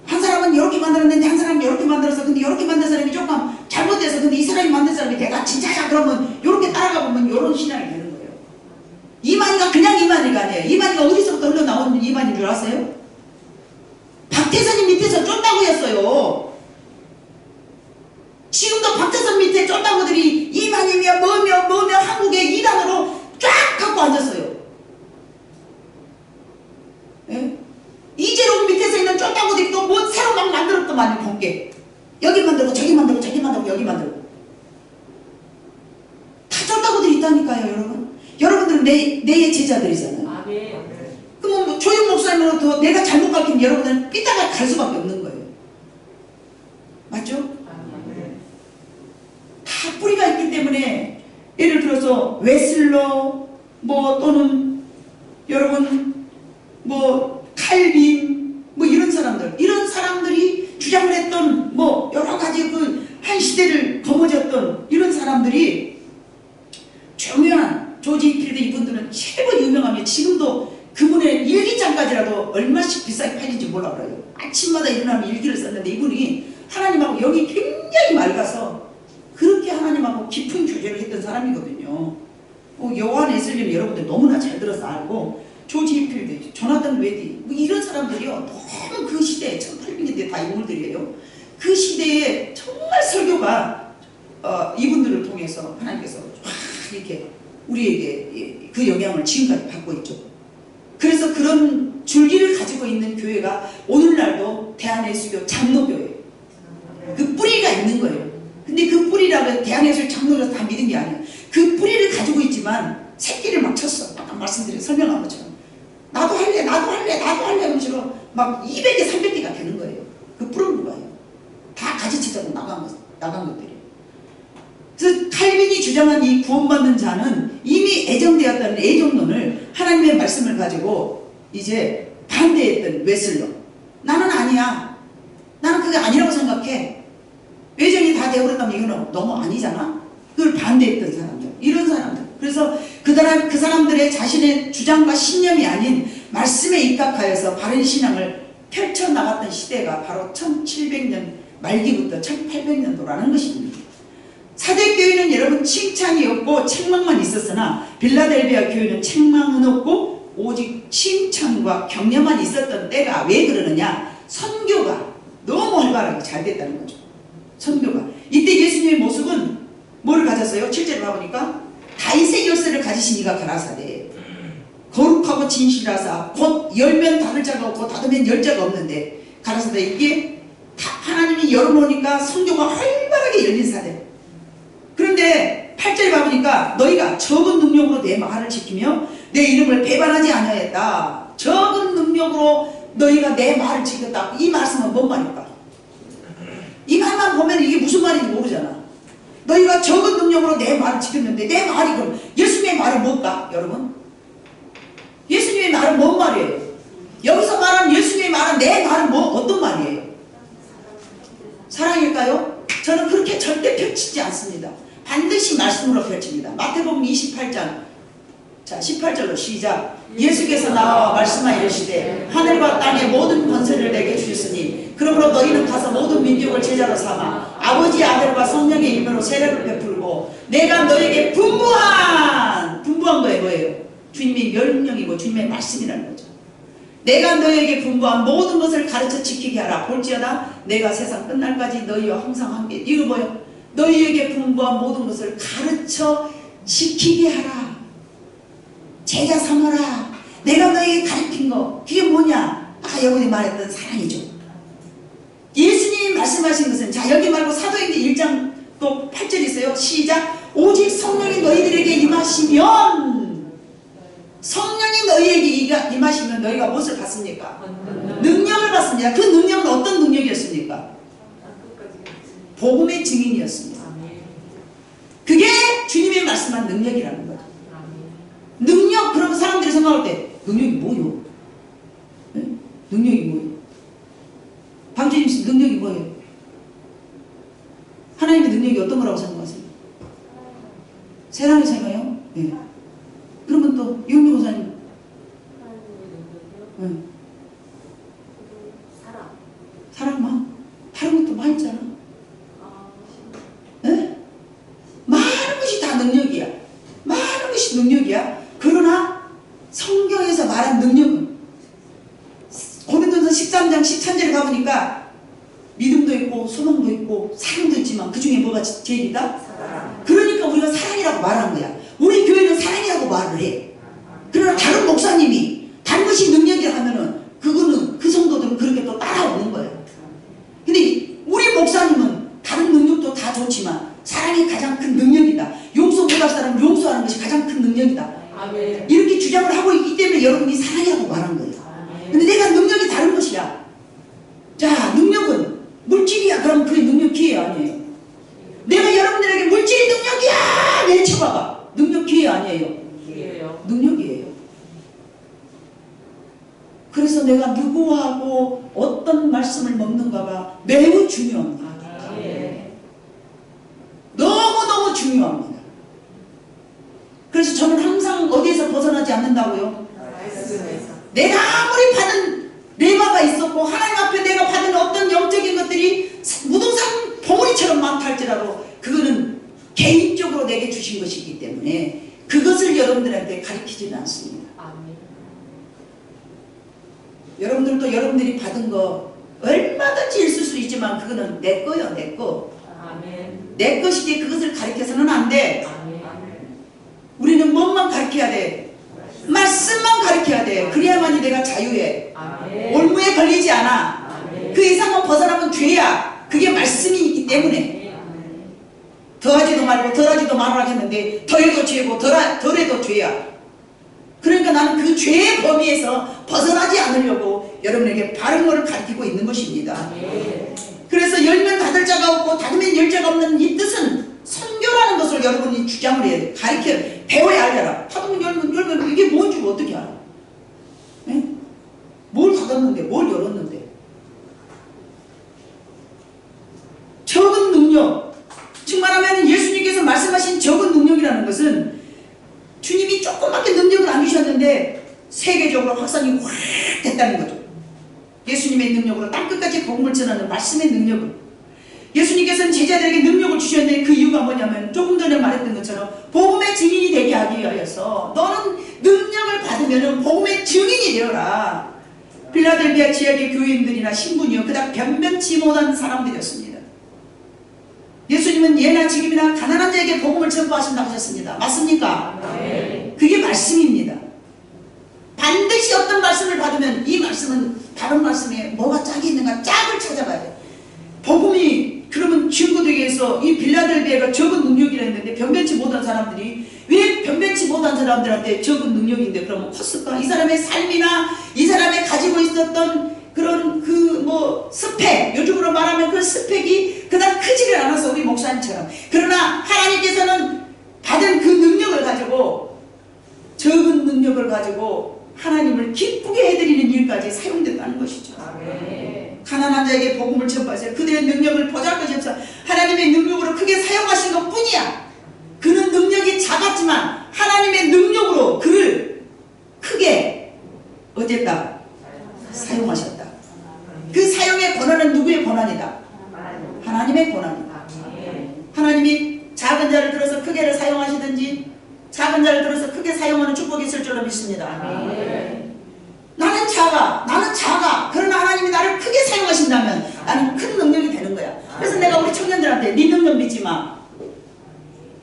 한 사람은 이렇게 만들었는데 한 사람은 이렇게 만들었어. 근데 이렇게 만든 사람이 조금 잘못돼서, 근데 이 사람이 만든 사람이 내가 진짜야 그러면 이렇게 따라가 보면 이런 신앙이 되는 거예요. 이만희가 그냥 이만희가 아니에요. 이만희가 어디서부터 흘러나온 이만희인 줄 아세요? 박태선이 밑에서 쫀다구였어요. 지금도 박태선 밑에 쫀다구들이 이만희며 뭐며 한국의 이단으로 쫙 갖고 앉았어요. 예? 이재용 밑에서 있는 쫀다구들이 또 뭐 새로 막 만들었더만요. 공개 여기 만들고 저기 만들고 저기 만들고 여기 만들고 다 쫀다구들이 있다니까요. 여러분들은 내의 제자들이잖아요. 아멘. 그럼 뭐 조용 목사님으로부터 내가 잘못 가르치면 여러분들은 삐딱하게 갈 수밖에 없는 거예요. 맞죠? 아멘. 다 뿌리가 있기 때문에, 예를 들어서 웨슬러 뭐 또는 여러분 뭐 칼빈 뭐 이런 사람들이 주장을 했던 뭐 여러 가지 그 한 시대를 거머쥐었던 이런 사람들이, 중요한 조지 히필드 이분들은 최고 유명하며 지금도 그분의 일기장까지라도 얼마씩 비싸게 팔린지 몰라 그래요. 아침마다 일어나면 일기를 썼는데, 이분이 하나님하고 영이 굉장히 맑아서 그렇게 하나님하고 깊은 교제를 했던 사람이거든요. 요한 웨슬리는 여러분들 너무나 잘 들어서 알고, 조지 히필드, 조나단 웨디 뭐 이런 사람들이요, 너무 그 시대에 1800년대 다 인물들이에요. 그 시대에 정말 설교가 이분들을 통해서 하나님께서 이렇게 우리에게 그 영향을 지금까지 받고 있죠. 그래서 그런 줄기를 가지고 있는 교회가 오늘날도 대한예수교 장로교회예요. 그 뿌리가 있는 거예요. 근데 그 뿌리라고 대한예수교 장로교에서 다 믿은 게 아니에요. 그 뿌리를 가지고 있지만 새끼를 막 쳤어. 아까 설명한 것처럼 나도 할래 하면서 막 200개 300개가 되는 거예요. 그 뿌린 거예요. 다 가지치자고 나간 것들이에요. 그래서 칼빈이 주장한 이 구원받는 자는 이미 애정되었다는 애정론을, 하나님의 말씀을 가지고 이제 반대했던 웨슬러. 나는 아니야. 나는 그게 아니라고 생각해. 외정이 다 되어버렸다면 이거는 너무 아니잖아. 그걸 반대했던 사람들. 이런 사람들. 그래서 그 사람들의 자신의 주장과 신념이 아닌 말씀에 입각하여서 바른 신앙을 펼쳐나갔던 시대가 바로 1700년 말기부터 1800년도라는 것입니다. 사대교회는 여러분 칭찬이 없고 책망만 있었으나, 빌라델비아 교회는 책망은 없고 오직 칭찬과 격려만 있었던 때가 왜 그러느냐? 선교가 너무 활발하게 잘 됐다는 거죠. 선교가. 이때 예수님의 모습은 뭐를 가졌어요? 7절을 봐보니까 다윗의 열쇠를 가지신 이가 가라사대 거룩하고 진실하사 곧 열면 닫을 자가 없고 닫으면 열 자가 없는데, 가라사대 이게 다 하나님이 열어놓으니까 선교가 활발하게 열린 사대. 그런데 8절 봐보니까 너희가 적은 능력으로 내 말을 지키며 내 이름을 배반하지 아니하였다. 적은 능력으로 너희가 내 말을 지켰다. 이 말씀은 뭔 말일까? 이 말만 보면 이게 무슨 말인지 모르잖아. 너희가 적은 능력으로 내 말을 지켰는데, 내 말이 그럼 예수님의 말은 뭘까? 여러분, 예수님의 말은 뭔 말이에요? 여기서 말하는 예수님의 말은, 내 말은 어떤 말이에요? 사랑일까요? 저는 그렇게 절대 펼치지 않습니다. 반드시 말씀으로 펼칩니다. 마태복음 28장 자 18절로 시작. 예수께서 나와 말씀하여 이르시되 하늘과 땅의 모든 권세를 내게 주셨으니 그러므로 너희는 가서 모든 민족을 제자로 삼아 아버지 아들과 성령의 이름으로 세례를 베풀고 내가 너에게 분부한 거에 뭐예요? 주님의 명령이고 주님의 말씀이라는 거죠. 내가 너희에게 분부한 모든 것을 가르쳐 지키게 하라. 볼지어다 내가 세상 끝날까지 너희와 항상 함께. 이거 뭐예요? 너희에게 분부한 모든 것을 가르쳐 지키게 하라. 제자 삼아라. 내가 너희에게 가르친 거 그게 뭐냐? 아까 여러분이 말했던 사랑이죠. 예수님이 말씀하신 것은, 자 여기 말고 사도행전 1장 또 8절 있어요. 시작. 오직 성령이 너희들에게 임하시면, 성령이 너희에게 임하시면 너희가 무엇을 받습니까? 능력을 받습니다. 그 능력은 어떤 능력이었습니까? 복음의 증인이었습니다. 그게 주님이 말씀한 능력이라는 거죠. 능력, 그러면 사람들이 생각할 때 능력이 뭐요? 네? 능력이 뭐요? 방주님 씨 능력이 뭐예요? 하나님의 능력이 어떤 거라고 생각하세요? 세상의 생각이요? 네. 그러면 또 이은미 고사님 사랑만 다른 것도 많이 있잖아. 네? 많은 것이 다 능력이야. 많은 것이 능력이야. 그러나 성경에서 말한 능력은 고린도서 13장 13절에 가보니까 믿음도 있고 소망도 있고 사랑도 있지만 그 중에 뭐가 제일이다? 사랑. 그러니까 우리가 사랑이라고 말한 거야. 우리 교회는 사랑이라고 말을 해. 그러나 다른 목사님이 다른 것이 능력이라 하면은 그거는 그 성도들은 그렇게 또 따라오는 거예요. 근데 우리 목사님은 다른 능력도 다 좋지만 사랑이 가장 큰 능력이다. 용서 못할 사람은 용서하는 것이 가장 큰 능력이다. 아멘. 이렇게 주장을 하고 있기 때문에 여러분이 사랑이라고 말한 거예요. 아멘. 근데 내가 능력이 다른 것이야. 자, 능력은 물질이야. 그럼 그게 능력 기회 아니에요. 내가 여러분들에게 물질이 능력이야 외쳐봐봐. 능력 기회 아니에요. 기회예요. 능력이에요. 그래서 내가 누구하고 어떤 말씀을 먹는가가 매우 중요합니다. 너무너무 중요합니다. 그래서 저는 항상 어디에서 벗어나지 않는다고요? 내가 아무리 받은 레마가 있었고 하나님 앞에 내가 받은 어떤 영적인 것들이 무등산 봉우리처럼 많다 할지라도 그거는 개인적으로 내게 주신 것이기 때문에 그것을 여러분들한테 가르치지는 않습니다. 여러분들도 여러분들이 받은 거 얼마든지 있을 수 있지만 그거는 내 거요, 내 거. 내 것이지 그것을 가르쳐서는 안 돼. 우리는 뭐만 가르쳐야 돼? 말씀만 가르쳐야 돼. 그래야만이 내가 자유해. 올무에 걸리지 않아. 그 이상은 벗어나면 죄야. 그게 말씀이 있기 때문에. 더하지도 말고 덜하지도 말으라 했는데 더해도 죄고 덜해도 죄야. 그러니까 나는 그 죄의 범위에서 벗어나지 않으려고 여러분에게 바른 것을 가르치고 있는 것입니다. 그래서 열면 닫을 자가 없고 닫으면 열 자가 없는 이 뜻은 선교라는 것을 여러분이 주장을 해야 돼. 가르쳐 배워야 알잖아. 닫으면 열면 이게 뭔지 어떻게 알아? 네? 뭘 닫았는데 뭘 열었는데. 적은 능력, 충만하면 예수님께서 말씀하신 적은 능력이라는 것은 주님이 조그맣게 능력을 안 주셨는데 세계적으로 확산이 확 됐다는 거죠. 예수님의 능력으로 땅끝까지 복음을 전하는 말씀의 능력을. 예수님께서는 제자들에게 능력을 주셨는데 그 이유가 뭐냐면 조금 전에 말했던 것처럼 복음의 증인이 되게 하기 위하여서 너는 능력을 받으면 복음의 증인이 되어라. 필라델피아 지역의 교인들이나 신분이요 그닥 변변치 못한 사람들이었습니다. 예수님은 예나 지금이나 가난한 자에게 복음을 전파하신다고 하셨습니다. 맞습니까? 네. 그게 말씀입니다. 반드시 어떤 말씀을 받으면 이 말씀은 다른 말씀에 뭐가 짝이 있는가 짝을 찾아봐야 돼. 복음이 그러면 증거되기 위해서 이 빌라델비아가 적은 능력이라 했는데 변변치 못한 사람들이 왜 변변치 못한 사람들한테 적은 능력인데 그러면 컸을까? 이 사람의 삶이나 이 사람이 가지고 있었던 그런 그 뭐 스펙, 요즘으로 말하면 그 스펙이 그다지 크지를 않아서 우리 목사님처럼. 그러나 하나님께서는 받은 그 능력을 가지고 적은 능력을 가지고 하나님을 기쁘게 해드리는 일까지 사용됐다는 것이죠. 가난한 자에게 복음을 전파하세요. 그들의 능력을 보잘것이 없어 하나님의 능력으로 크게 사용하신 것 뿐이야. 그는 능력이 작았지만 하나님의 능력으로 그를 크게 어쨌다 사용하셨다. 그 사용의 권한은 누구의 권한이다? 하나님의 권한이다. 하나님이 작은 자를 들어서 크게를 사용하시든지 작은 자를 들어서 크게 사용하는 축복이 있을 줄로 믿습니다. 나는 작아. 그러나 하나님이 나를 크게 사용하신다면 나는 큰 능력이 되는 거야. 그래서 내가 우리 청년들한테 네 능력 믿지 마.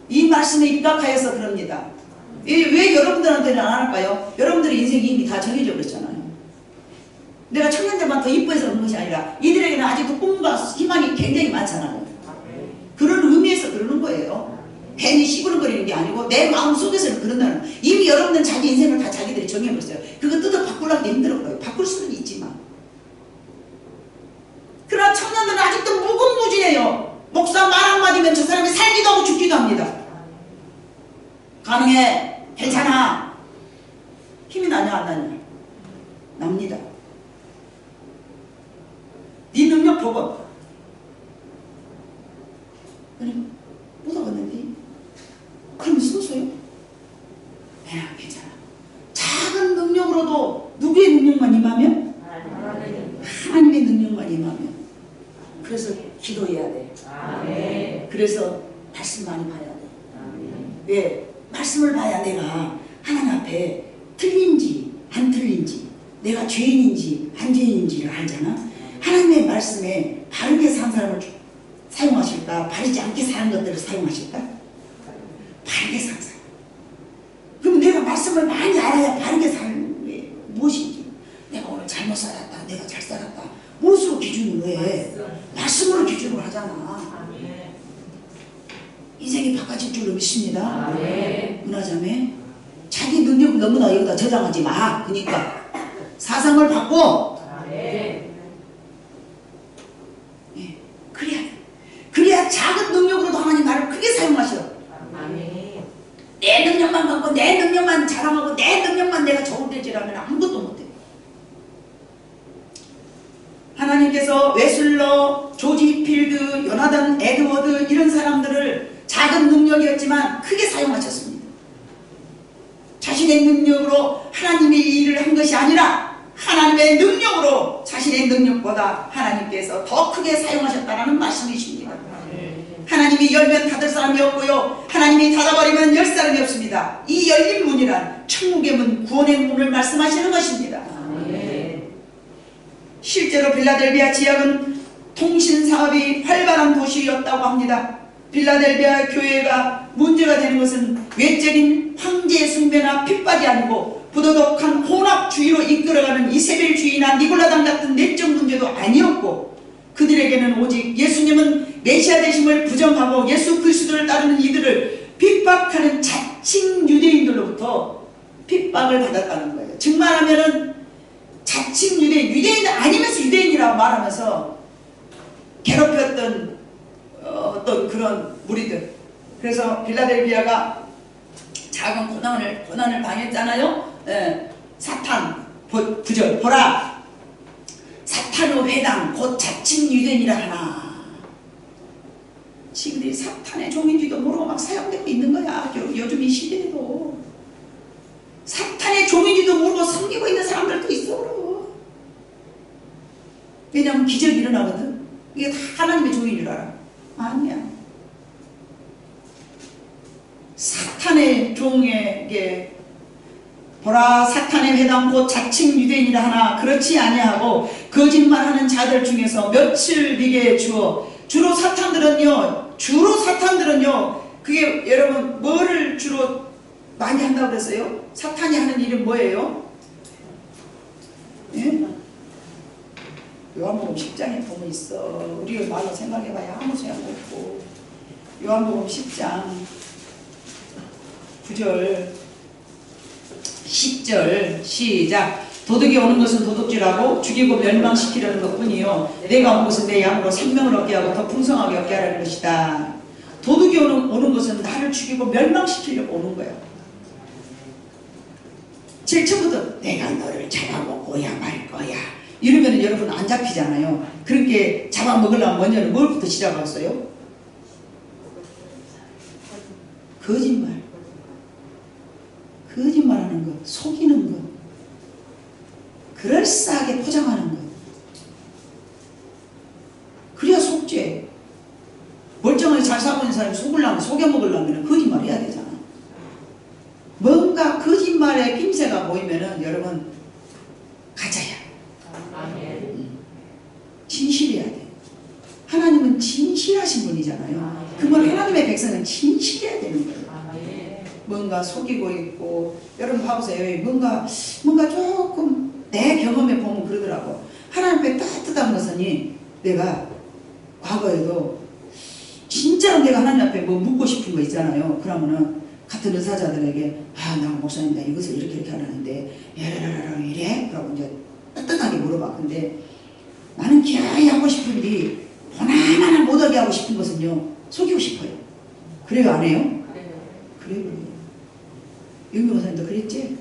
이 말씀에 입각하여서 그럽니다. 왜 여러분들한테는 안 할까요? 여러분들의 인생이 이미 다 정해져 버렸잖아요. 내가 청년들만 더 이뻐해서 그런 것이 아니라 이들에게는 아직도 꿈과 희망이 굉장히 많잖아요. 그런 의미에서 그러는 거예요. 괜히 시부름거리는 게 아니고 내 마음속에서는 그런다는, 이미 여러분들은 자기 인생을 다 자기들이 정해버렸어요. 그거 뜯어 바꾸려고 힘들어 보여요. 바꿀 수는 있지만. 그러나 청년들은 아직도 무궁무진해요. 목사 말 한마디면 저 사람이 살기도 하고 죽기도 합니다. 가능해. 괜찮아. 힘이 나냐 안 나냐? 납니다. 네 능력 보고 못 얻었는데 그러면 소소요? 야 괜찮아. 작은 능력으로도 누구의 능력만 임하면? 하나님의 능력만 임하면. 그래서 기도해야 돼. 그래서 말씀 많이 봐야 돼. 왜? 말씀을 봐야 내가 하나님 앞에 틀린지 안 틀린지, 내가 죄인인지 안 죄인인지를 알잖아. 하나님의 말씀에 바르게 산 사람을 사용하실까? 바르지 않게 사는 것들을 사용하실까? 바르게 산 사람. 그럼 내가 말씀을 많이 알아야 바르게 사는 게 무엇인지, 내가 오늘 잘못 살았다, 내가 잘 살았다, 무엇으로 기준으로 해? 말씀으로 기준으로 하잖아. 인생이 바꿔질 줄로 믿습니다. 은하자매, 자기 능력을 너무나 여기다 저장하지 마. 그러니까 사상을 바꿔. 그래야 작은 능력으로도 하나님 나를 크게 사용하셔. 내 능력만 갖고 내 능력만 자랑하고 내 능력만 내가 좋은 되지라면 아무것도 못해. 하나님께서 웨슬러, 조지 필드, 요나단 에드워드 이런 사람들을 작은 능력이었지만 크게 사용하셨습니다. 자신의 능력으로 하나님의 일을 한 것이 아니라 하나님의 능력으로 자신의 능력보다 하나님께서 더 크게 사용하셨다는 말씀이십니다. 하나님이 열면 닫을 사람이 없고요, 하나님이 닫아버리면 열 사람이 없습니다. 이 열린 문이란 천국의 문, 구원의 문을 말씀하시는 것입니다. 실제로 빌라델비아 지역은 통신사업이 활발한 도시였다고 합니다. 빌라델비아 교회가 문제가 되는 것은 외적인 황제 숭배나 핍박이 아니고 부도덕한 혼합주의로 이끌어가는 이세벨주의나 니골라당 같은 내적 문제도 아니었고, 그들에게는 오직 예수님은 메시아 되심을 부정하고 예수 그리스도를 따르는 이들을 핍박하는 자칭 유대인들로부터 핍박을 받았다는 거예요. 즉 말하면은 자칭 유대인 아니면서 유대인이라고 말하면서 괴롭혔던 어떤 그런 무리들. 그래서 빌라델비아가 작은 고난을 당했잖아요. 사탄 구절 보라, 사탄의 회당 곧 자칭 유대인이라 하나. 지금들이 사탄의 종인지도 모르고 막 사용되고 있는 거야. 요즘 이 시대에도 사탄의 종인지도 모르고 섬기고 있는 사람들도 있어. 왜냐하면 기적이 일어나거든. 이게 다 하나님의 종인 줄 알아. 아니야. 사탄의 종에게 보라, 사탄의 회당 곧 자칭 유대인이라 하나 그렇지 아니하고 거짓말하는 자들 중에서 며칠 네게 주어. 주로 사탄들은요 그게 여러분 뭐를 주로 많이 한다고 그랬어요? 사탄이 하는 일은 뭐예요? 예? 요한복음 10장에 보면 있어. 우리가 말로 생각해봐야 아무 소용 없고. 요한복음 10장 9절 10절 시작. 도둑이 오는 것은 도둑질하고 죽이고 멸망시키려는 것뿐이요, 내가 온 것은 내 양으로 생명을 얻게 하고 더 풍성하게 얻게 하라는 것이다. 도둑이 오는 것은 나를 죽이고 멸망시키려고 오는 거야. 제일 처음부터 내가 너를 잡아먹고야 말 거야 이러면 여러분 안 잡히잖아요. 그렇게 잡아먹으려면 먼저는 뭘부터 시작했어요? 거짓말하는 것, 속이는 것, 그럴싸하게 포장하는 것. 그래야 속죄. 멀쩡하게 잘 살고 있는 사람이 속여먹으려면 거짓말 해야 되잖아. 뭔가 거짓말의 낌새가 보이면은 여러분 진실하신 분이잖아요. 그러면 하나님의 백성은 진실해야 되는 거예요. 뭔가 속이고 있고, 여러분 봐보세요. 뭔가 조금 내 경험에 보면 그러더라고. 하나님 앞에 따뜻한 것은 내가 과거에도 진짜로 내가 하나님 앞에 뭐 묻고 싶은 거 있잖아요. 그러면은 같은 의사자들에게 나 목사님 나 이것을 이렇게 하라는데 이래? 그러고 이제 따뜻하게 물어봐. 근데 나는 기아이 하고 싶은 일이 보나마나 못하게 하고 싶은 것은요, 속이고 싶어요. 그래요, 안 해요? 그래요. 윤미 목사님도 그랬지?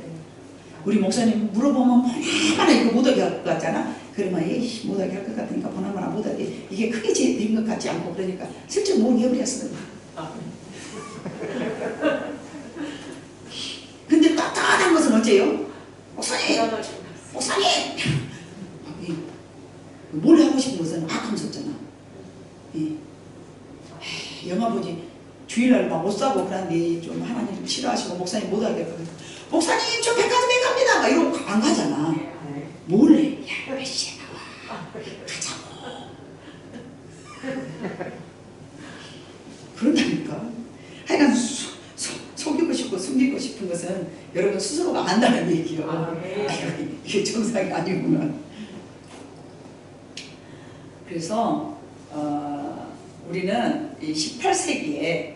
우리 목사님 물어보면 보나마나 이거 못하게 할 것 같잖아. 그러면 에이씨 못하게 할 것 같으니까 보나마나 못하게, 이게 크게 된 것 같지 않고 그러니까 슬쩍 못 해버렸어. 근데 따뜻한 것은 어째요? 목사님! 뭘 하고 싶은 것은 악하면서 없잖아. 영화 보지 주일날 막 옷 사고 그러는데 좀 하나님 좀 싫어하시고 목사님 못하게 하거든. 목사님 저 백화점에 갑니다 막 이러고 안 가잖아. 몰래 야 몇 시에 나와 가자고 그런다니까. 하여간 속이고 싶고 숨기고 싶은 것은 여러분 스스로가 안다는 얘기요. 아이고 이게 정상이 아니구나. 그래서 우리는 이 18세기에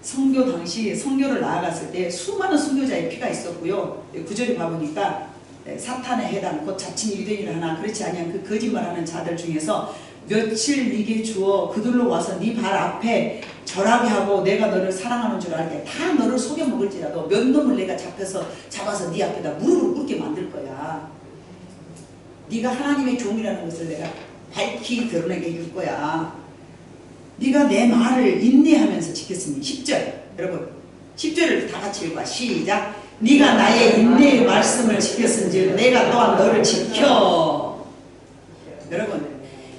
선교 당시 선교를 나아갔을 때 수많은 선교자의 피가 있었고요. 구절에 봐보니까 사탄의 해당 곧 자칭 유대인을 하나 그렇지 아니한 그 거짓말하는 자들 중에서 며칠 네게 주어 그들로 와서 네 발 앞에 절하게 하고 내가 너를 사랑하는 줄 알게 다 너를 속여 먹을지라도 몇 놈을 내가 잡아서 네 앞에다 무릎을 꿇게 만들 거야. 네가 하나님의 종이라는 것을 내가 밝히 드러내게 해줄 거야. 네가 내 말을 인내하면서 지켰으니 10절 여러분 10절을 다 같이 읽어. 시작. 네가 나의 인내의 말씀을 지켰은즉 내가 또한 너를 지켜.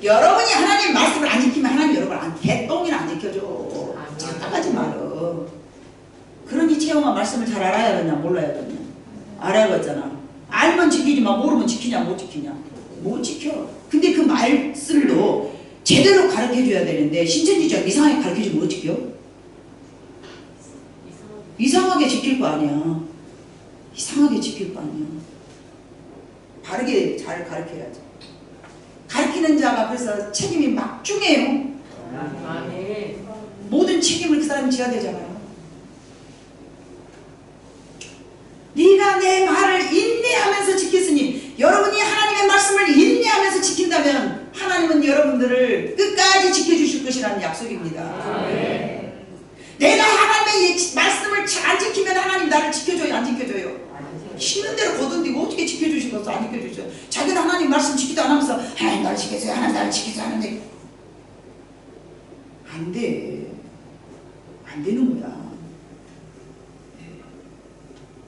여러분이 하나님 말씀을 안 지키면 하나님 여러분 개똥이나 안 지켜줘. 착각하지 말어. 그러니 채영아 말씀을 잘 알아야겠냐 몰라야겠냐. 알아야겠잖아. 알면 지키지만 모르면 지키냐 못 지키냐. 못 지켜. 근데 그 말씀도 제대로 가르쳐줘야 되는데 신천지처럼 이상하게 가르쳐주면 못 지켜? 이상하게 지킬 거 아니야. 이상하게 지킬 거 아니야. 바르게 잘 가르쳐야지. 가르치는 자가 그래서 책임이 막중해요. 모든 책임을 그 사람이 져야 되잖아요. 네가 내 말을 인내하면서 지켰으니 여러분이 하나님의 말씀을 인내하면서 지킨다면 하나님은 여러분들을 끝까지 지켜주실 것이라는 약속입니다. 내가 하나님의 말씀을 안 지키면 하나님 나를 지켜줘요 안 지켜줘요? 쉬는 대로 거둔디고 어떻게 지켜주시겠어? 안 지켜주죠. 자기는 하나님 말씀 지키도 안 하면서 하나님 나를 지켜줘요 하나님 나를 지켜줘요 하는데 안 돼. 안 되는 거야.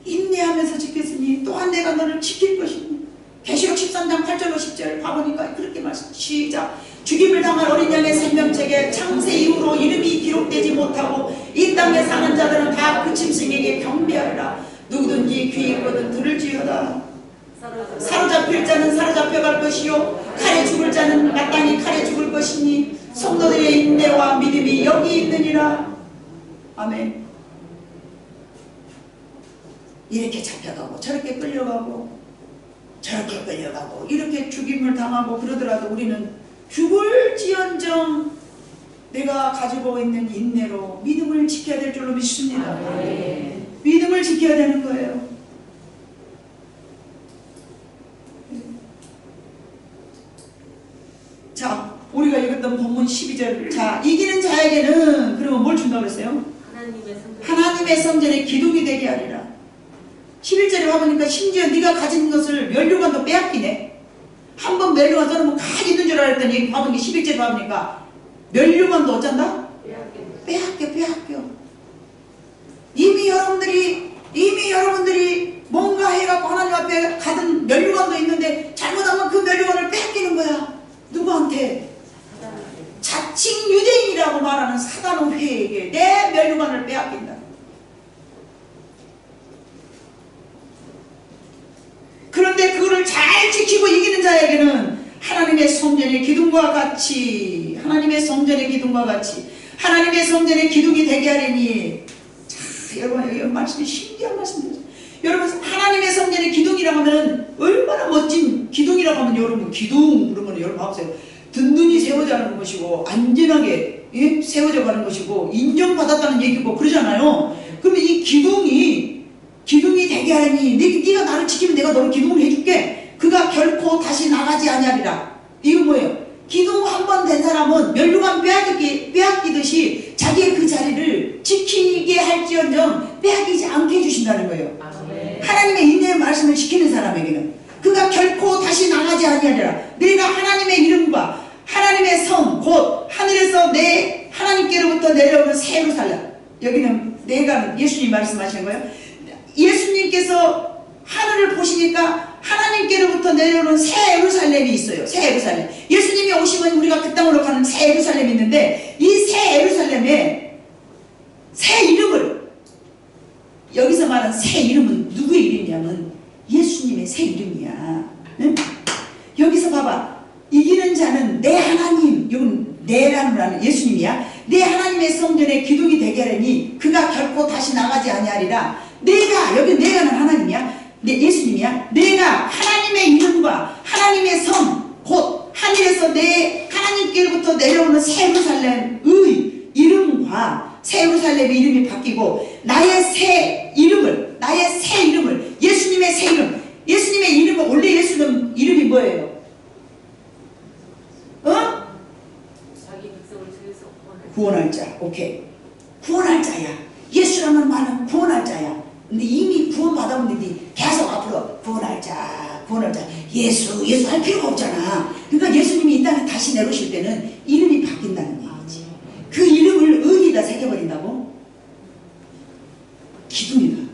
인내하면서 지켰으니 또한 내가 너를 지킬 것이니. 계시록 13장 8절로 10절 봐보니까 그렇게 말씀. 시작. 죽임을 당할 어린 양의 생명책에 창세 이후로 이름이 기록되지 못하고 이 땅에 사는 자들은 다 그 짐승에게 경배하리라. 누구든지 귀 있거든 들을지어다. 사로잡힐 자는 사로잡혀갈 것이요 칼에 죽을 자는 마땅히 칼에 죽을 것이니 성도들의 인내와 믿음이 여기 있느니라. 아멘. 이렇게 잡혀가고 저렇게 끌려가고 저렇게 끌려가고 이렇게 죽임을 당하고 그러더라도 우리는 죽을지언정 내가 가지고 있는 인내로 믿음을 지켜야 될 줄로 믿습니다. 믿음을 지켜야 되는 거예요. 자, 우리가 읽었던 본문 12절. 자, 이기는 자에게는 그러면 뭘 준다고 그랬어요? 하나님의 성전에 기둥이 되게 하리라. 11절에 와보니까 심지어 네가 가진 것을 면류관도 빼앗기네. 한번 면류관 써놓으면 가만히 있는 줄 알았더니 봐보니까 11절에 와보니까 면류관도 어쩐다? 빼앗겨. 이미 여러분들이 뭔가 해갖고 하나님 앞에 가든 면류관도 있는데 잘못하면 그 면류관을 빼앗기는 거야. 누구한테? 자칭 유대인이라고 말하는 사단의 회에게 내 면류관을 빼앗긴다. 그런데 그거를 잘 지키고 이기는 자에게는 하나님의 성전의 기둥과 같이, 하나님의 성전의 기둥과 같이 하나님의 성전의 기둥이 되게 하려니. 자, 여러분 여기 말씀이 신기한 말씀입니다. 여러분 하나님의 성전의 기둥이라고 하면 얼마나 멋진 기둥이라고 하면, 여러분 기둥 그러면 여러분 봐보세요. 든든히 세워져 가는 것이고 안전하게 세워져 가는 것이고 인정받았다는 얘기고 그러잖아요. 그러면 이 기둥이 되게 하니 네가 나를 지키면 내가 너를 기둥을 해줄게. 그가 결코 다시 나가지 아니하리라. 이건 뭐예요? 기둥 한 번 된 사람은 멸류관 빼앗기듯이 자기의 그 자리를 지키게 할지언정 빼앗기지 않게 해주신다는 거예요. 하나님의 인내의 말씀을 지키는 사람에게는 그가 결코 다시 나가지 아니하리라. 내가 하나님의 이름과 하나님의 성 곧 하늘에서 내 하나님께로부터 내려오는 새 예루살렘. 여기는 내가 예수님 말씀하시는 거예요. 예수님께서 하늘을 보시니까 하나님께로부터 내려오는 새 예루살렘이 있어요. 새 예루살렘. 예수님이 오시면 우리가 그 땅으로 가는 새 예루살렘이 있는데, 이 새 예루살렘에 새 이름을, 여기서 말하는 새 이름은 누구의 이름이냐면 예수님의 새 이름이야. 응? 여기서 봐봐. 이기는 자는 내 하나님, 이건 내라는 말은 예수님이야. 내 하나님의 성전에 기둥이 되게 하려니 그가 결코 다시 나가지 아니하리라. 내가, 여기 내가는 하나님이야. 예수님이야. 내가 하나님의 이름과 하나님의 성 곧 하늘에서 내 하나님께로부터 내려오는 새 예루살렘의 이름과 새 예루살렘의 이름이 바뀌고 나의 새 이름을 예수님의 새 이름, 예수님의 이름은 원래 예수님 이름이 뭐예요? 자기 백성을 위해서 구원할 자. 오케이. 구원할 자야. 예수라는 말은 구원할 자야. 근데 이미 구원 받아봤는데 계속 앞으로 구원할 자 예수 할 필요가 없잖아. 그러니까 예수님이 이 땅에 다시 내려오실 때는 이름이 바뀐다는 얘기지. 그 이름을 어디다 새겨버린다고? 기둥이다.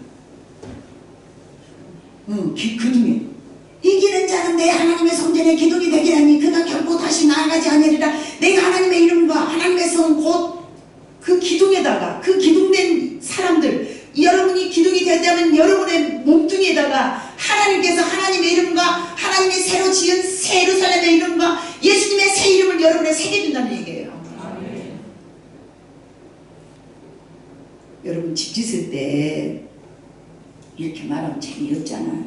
기둥에. 이기는 자는 내 하나님의 성전에 기둥이 되게 하니 그가 결코 다시 나아가지 아니하리라. 내가 하나님의 이름과 하나님의 성 곧 그 기둥에다가, 그 기둥된 사람들, 여러분이 기둥이 됐다면 여러분의 몸뚱이에다가 하나님께서 하나님의 이름과 하나님이 새로 지은 새 예루살렘의 이름과 예수님의 새 이름을 여러분에 새겨준다는 얘기예요. 아멘. 여러분 집 짓을 때 이렇게 말하면 재미없잖아.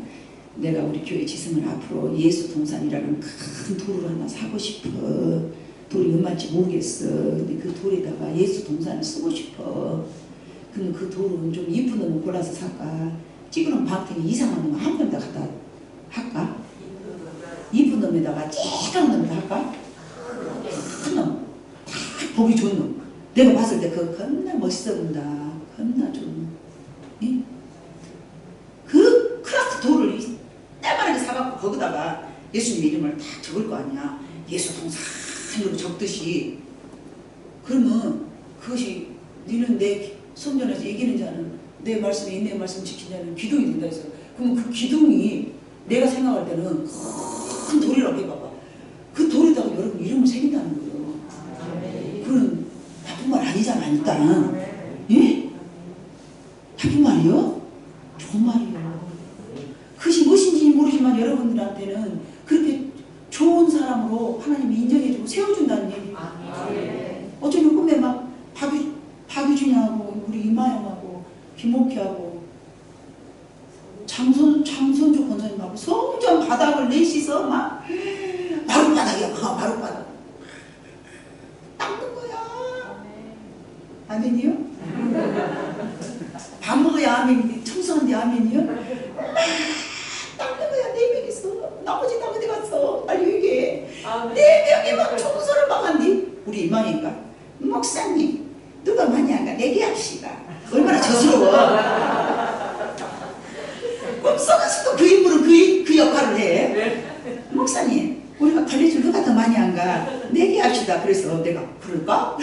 내가 우리 교회 짓으면 앞으로 예수 동산이라는 큰 돌을 하나 사고 싶어. 돌이 얼마인지 모르겠어. 근데 그 돌에다가 예수 동산을 쓰고 싶어. 그럼 그 돌은 좀 이쁜 놈을 골라서 살까? 찌그러운 방탱이 이상한 놈을 한 번에다 갖다 할까? 이쁜 놈에다가 찌그러운 놈에다 할까? 큰 놈, 딱 보기 좋은 놈. 내가 봤을 때 그거 겁나 멋있어 본다. 겁나 좋은 놈. 그 크라스 돌을 때만하게 사갖고 거기다가 예수님 이름을 딱 적을 거 아니야. 예수 동산으로 적듯이. 그러면 그것이 너는 내 손전에서 이기는 자는 내 말씀에 내 말씀 지킨 자는 기둥이 된다 해서, 그러면 그 기둥이 내가 생각할 때는 큰 돌이라고 해봐봐. 그 돌에다가 여러분 이름을 새긴다는 거예요. 그건 나쁜 말 아니잖아 일단. 예? 나쁜 말이요? 좋은 말이에요. 그것이 무엇인지 모르지만 여러분들한테는 그렇게 좋은 사람으로 하나님이 인정해주고 세워준다는 얘기예요. 어쩌면 꿈에 막 박유진하고 우리 이마영하고 김옥희하고 장선조 권사님하고 성전 바닥을 넷이서 막 마룻바닥이야. 마룻바닥 닦는 거야. 아멘이요? 밥 먹어야 아멘인데 청소하는데 아멘이요? 닦는 거야. 4명이서 나머지 다 어디 갔어? 빨리 얘기해. 4명이 막 청소를 막 한디. 우리 이마영이가 목사님 누가 많이 한가 내기합시다. 얼마나 저스러워. 꿈속에서도 그 인물은 그 역할을 해. 목사님 우리가 관리줄 누가 더 많이 한가 내기합시다. 그래서 내가 그럴까?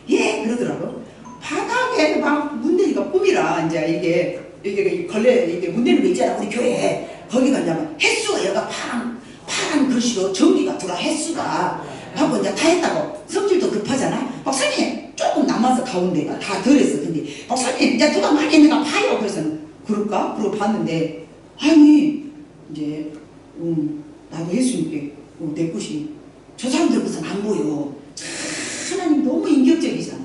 예 그러더라고. 바닥에 막 문대니까 꿈이라 이제 이게 걸레 이게 문대는 거 있잖아 우리 교회에. 거기가 이제 횟수가 여가 파란 글씨로 전기가 들어와. 횟수가 하고 이제 다 했다고. 성질도 급하잖아. 박사님 조금 남아서 가운데가 다 덜했어. 근데 박사님 이제 누가 많이 했는가 봐요. 그래서 그럴까? 그러고 봤는데 아니 이제 나도 예수님께 내 것이 저 사람들 것은 안 보여. 하나님 너무 인격적이잖아.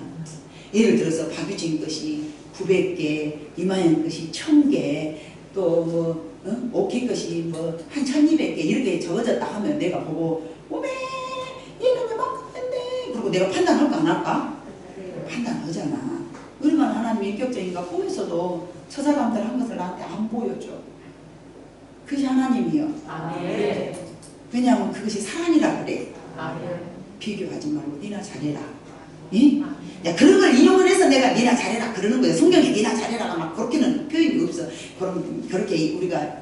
예를 들어서 박유진 것이 900개, 이마연 것이 1000개, 또 오키 것이 한 1200개 이렇게 적어졌다 하면 내가 보고 오메 얘는 이만큼인데 그리고 내가 판단할까 안 할까? 판단하잖아. 얼마나 하나님 인격적인가. 꿈에서도 저 사람들 한 것을 나한테 안 보여줘. 그것이 하나님이요. 아멘. 왜냐하면 그것이 사랑이라 그래. 아멘. 비교하지 말고 니나 잘해라. 응? 야, 그런 걸 인용을 해서 내가 니나 잘해라 그러는 거야. 성경에 니나 잘해라가 막 그렇게는 표현이 없어. 그럼 그렇게 우리가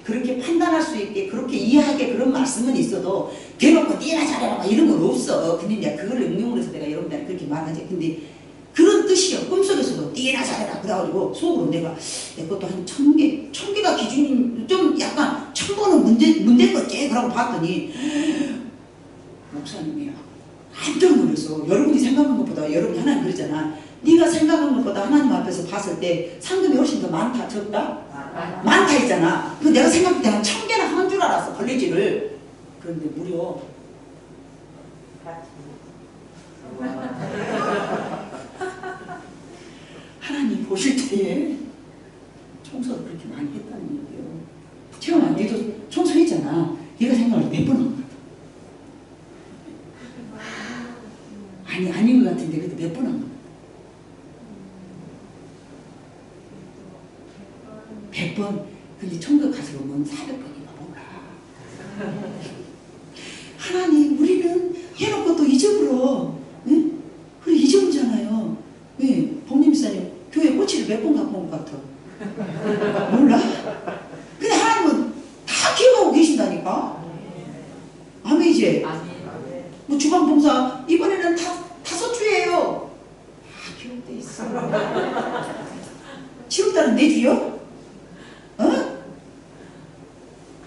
그렇게 판단할 수 있게 그렇게 이해하게 그런 말씀은 있어도 대놓고 니나 잘해라 막 이런 건 없어. 근데 이제 그걸 응용을 해서 내가 여러분들한테 그렇게 말하지. 근데 그런 뜻이요. 꿈속에서도 니나 잘해라 그래가지고 속으로 내가 내 것도 한 1000개 1000개가 기준이 좀 약간 1000번은 문제겠지 그러고 봤더니 목사님이야. 깜짝 놀랐어. 여러분이 생각한 것보다, 여러분이 하나님 그러잖아. 네가 생각한 것보다 하나님 앞에서 봤을 때 상금이 훨씬 더 많다, 적다? 많다 했잖아. 그 내가 생각할 때는 1000개나 하는 줄 알았어, 걸레질을. 그런데 무려 하나님 보실 때에 청소를 그렇게 많이 했다는 얘기예요. 채원아, 너도 청소했잖아. 네가 생각을 몇 번 한 거야? 아닌 것 같은데 그래도 몇 번 한 거야? 100번? 근데 천국 가서 보면 400번인가 몰라. 하나님, 우리는 해놓고 또 잊어버려. 응? 그래, 잊어버리잖아요. 왜? 복림사님, 교회 꼬치를 몇 번 갖고 온 것 같아? 몰라? 근데 하나님은 다 기억하고 계신다니까? 아멘이지? 뭐 주방봉사, 이번에는 5주예요. 다 기록돼 있어. 7월달은 4주요? 어?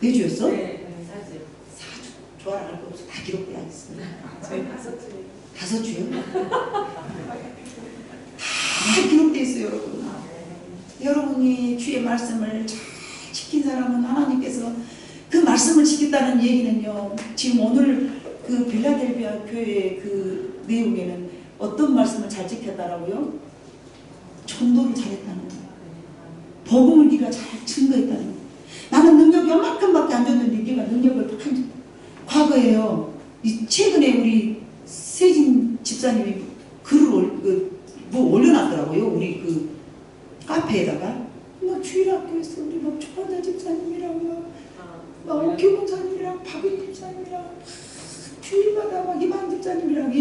4주였어? 네, 4주. 좋아라 할 거 없어. 다 기록돼야 있어. 저희 5주예요. 5주요? 다 기록돼 있어요, 여러분. 여러분이 주의 말씀을 잘 지킨 사람은 하나님께서 그 말씀을 지켰다는 얘기는요. 지금 오늘 그 빌라델비아 교회의 그 내용에는 어떤 말씀을 잘 지켰다라고요? 전도를 잘했다는 거예요. 복음을 네가 잘 증거했다는 거예요. 나는 능력이 요만큼밖에 안 줬는데 네가 능력을 탁 한. 과거에요. 최근에 우리 세진 집사님이 글을 올려놨더라고요. 우리 그 카페에다가 막 주일학교에서 우리 막 조한자 집사님이랑 막 오교봉사님이랑 박윤 집사님이랑 주일마다 막 이만 집사님이랑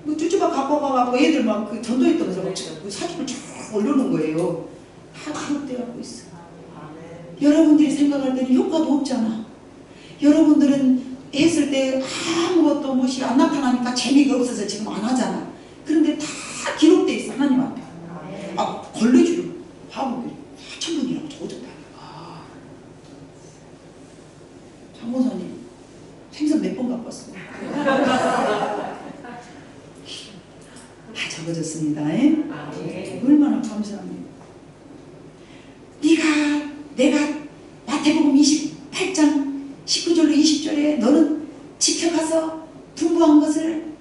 뭐 쭈쭈바 갖고 가갖고 애들 막 그 전도했다면서 막 그 사진을 쫙 올려놓은 거예요. 다 기록돼갖고 있어. 여러분들이 생각할 때는 효과도 없잖아. 여러분들은 했을 때 아무것도 무엇이 안 나타나니까 재미가 없어서 지금 안 하잖아. 그런데 다 기록돼 있어, 하나님 앞에. 아, 걸레줄을 화목이 4,000번이라고 적어줬다니까. 장모사님 생선 몇 번 갖고 왔어요? 다 적어졌습니다. 얼마나 감사합니다. 내가 마태복음 28장 19절로 20절에 너는 지켜가서 분부한 것을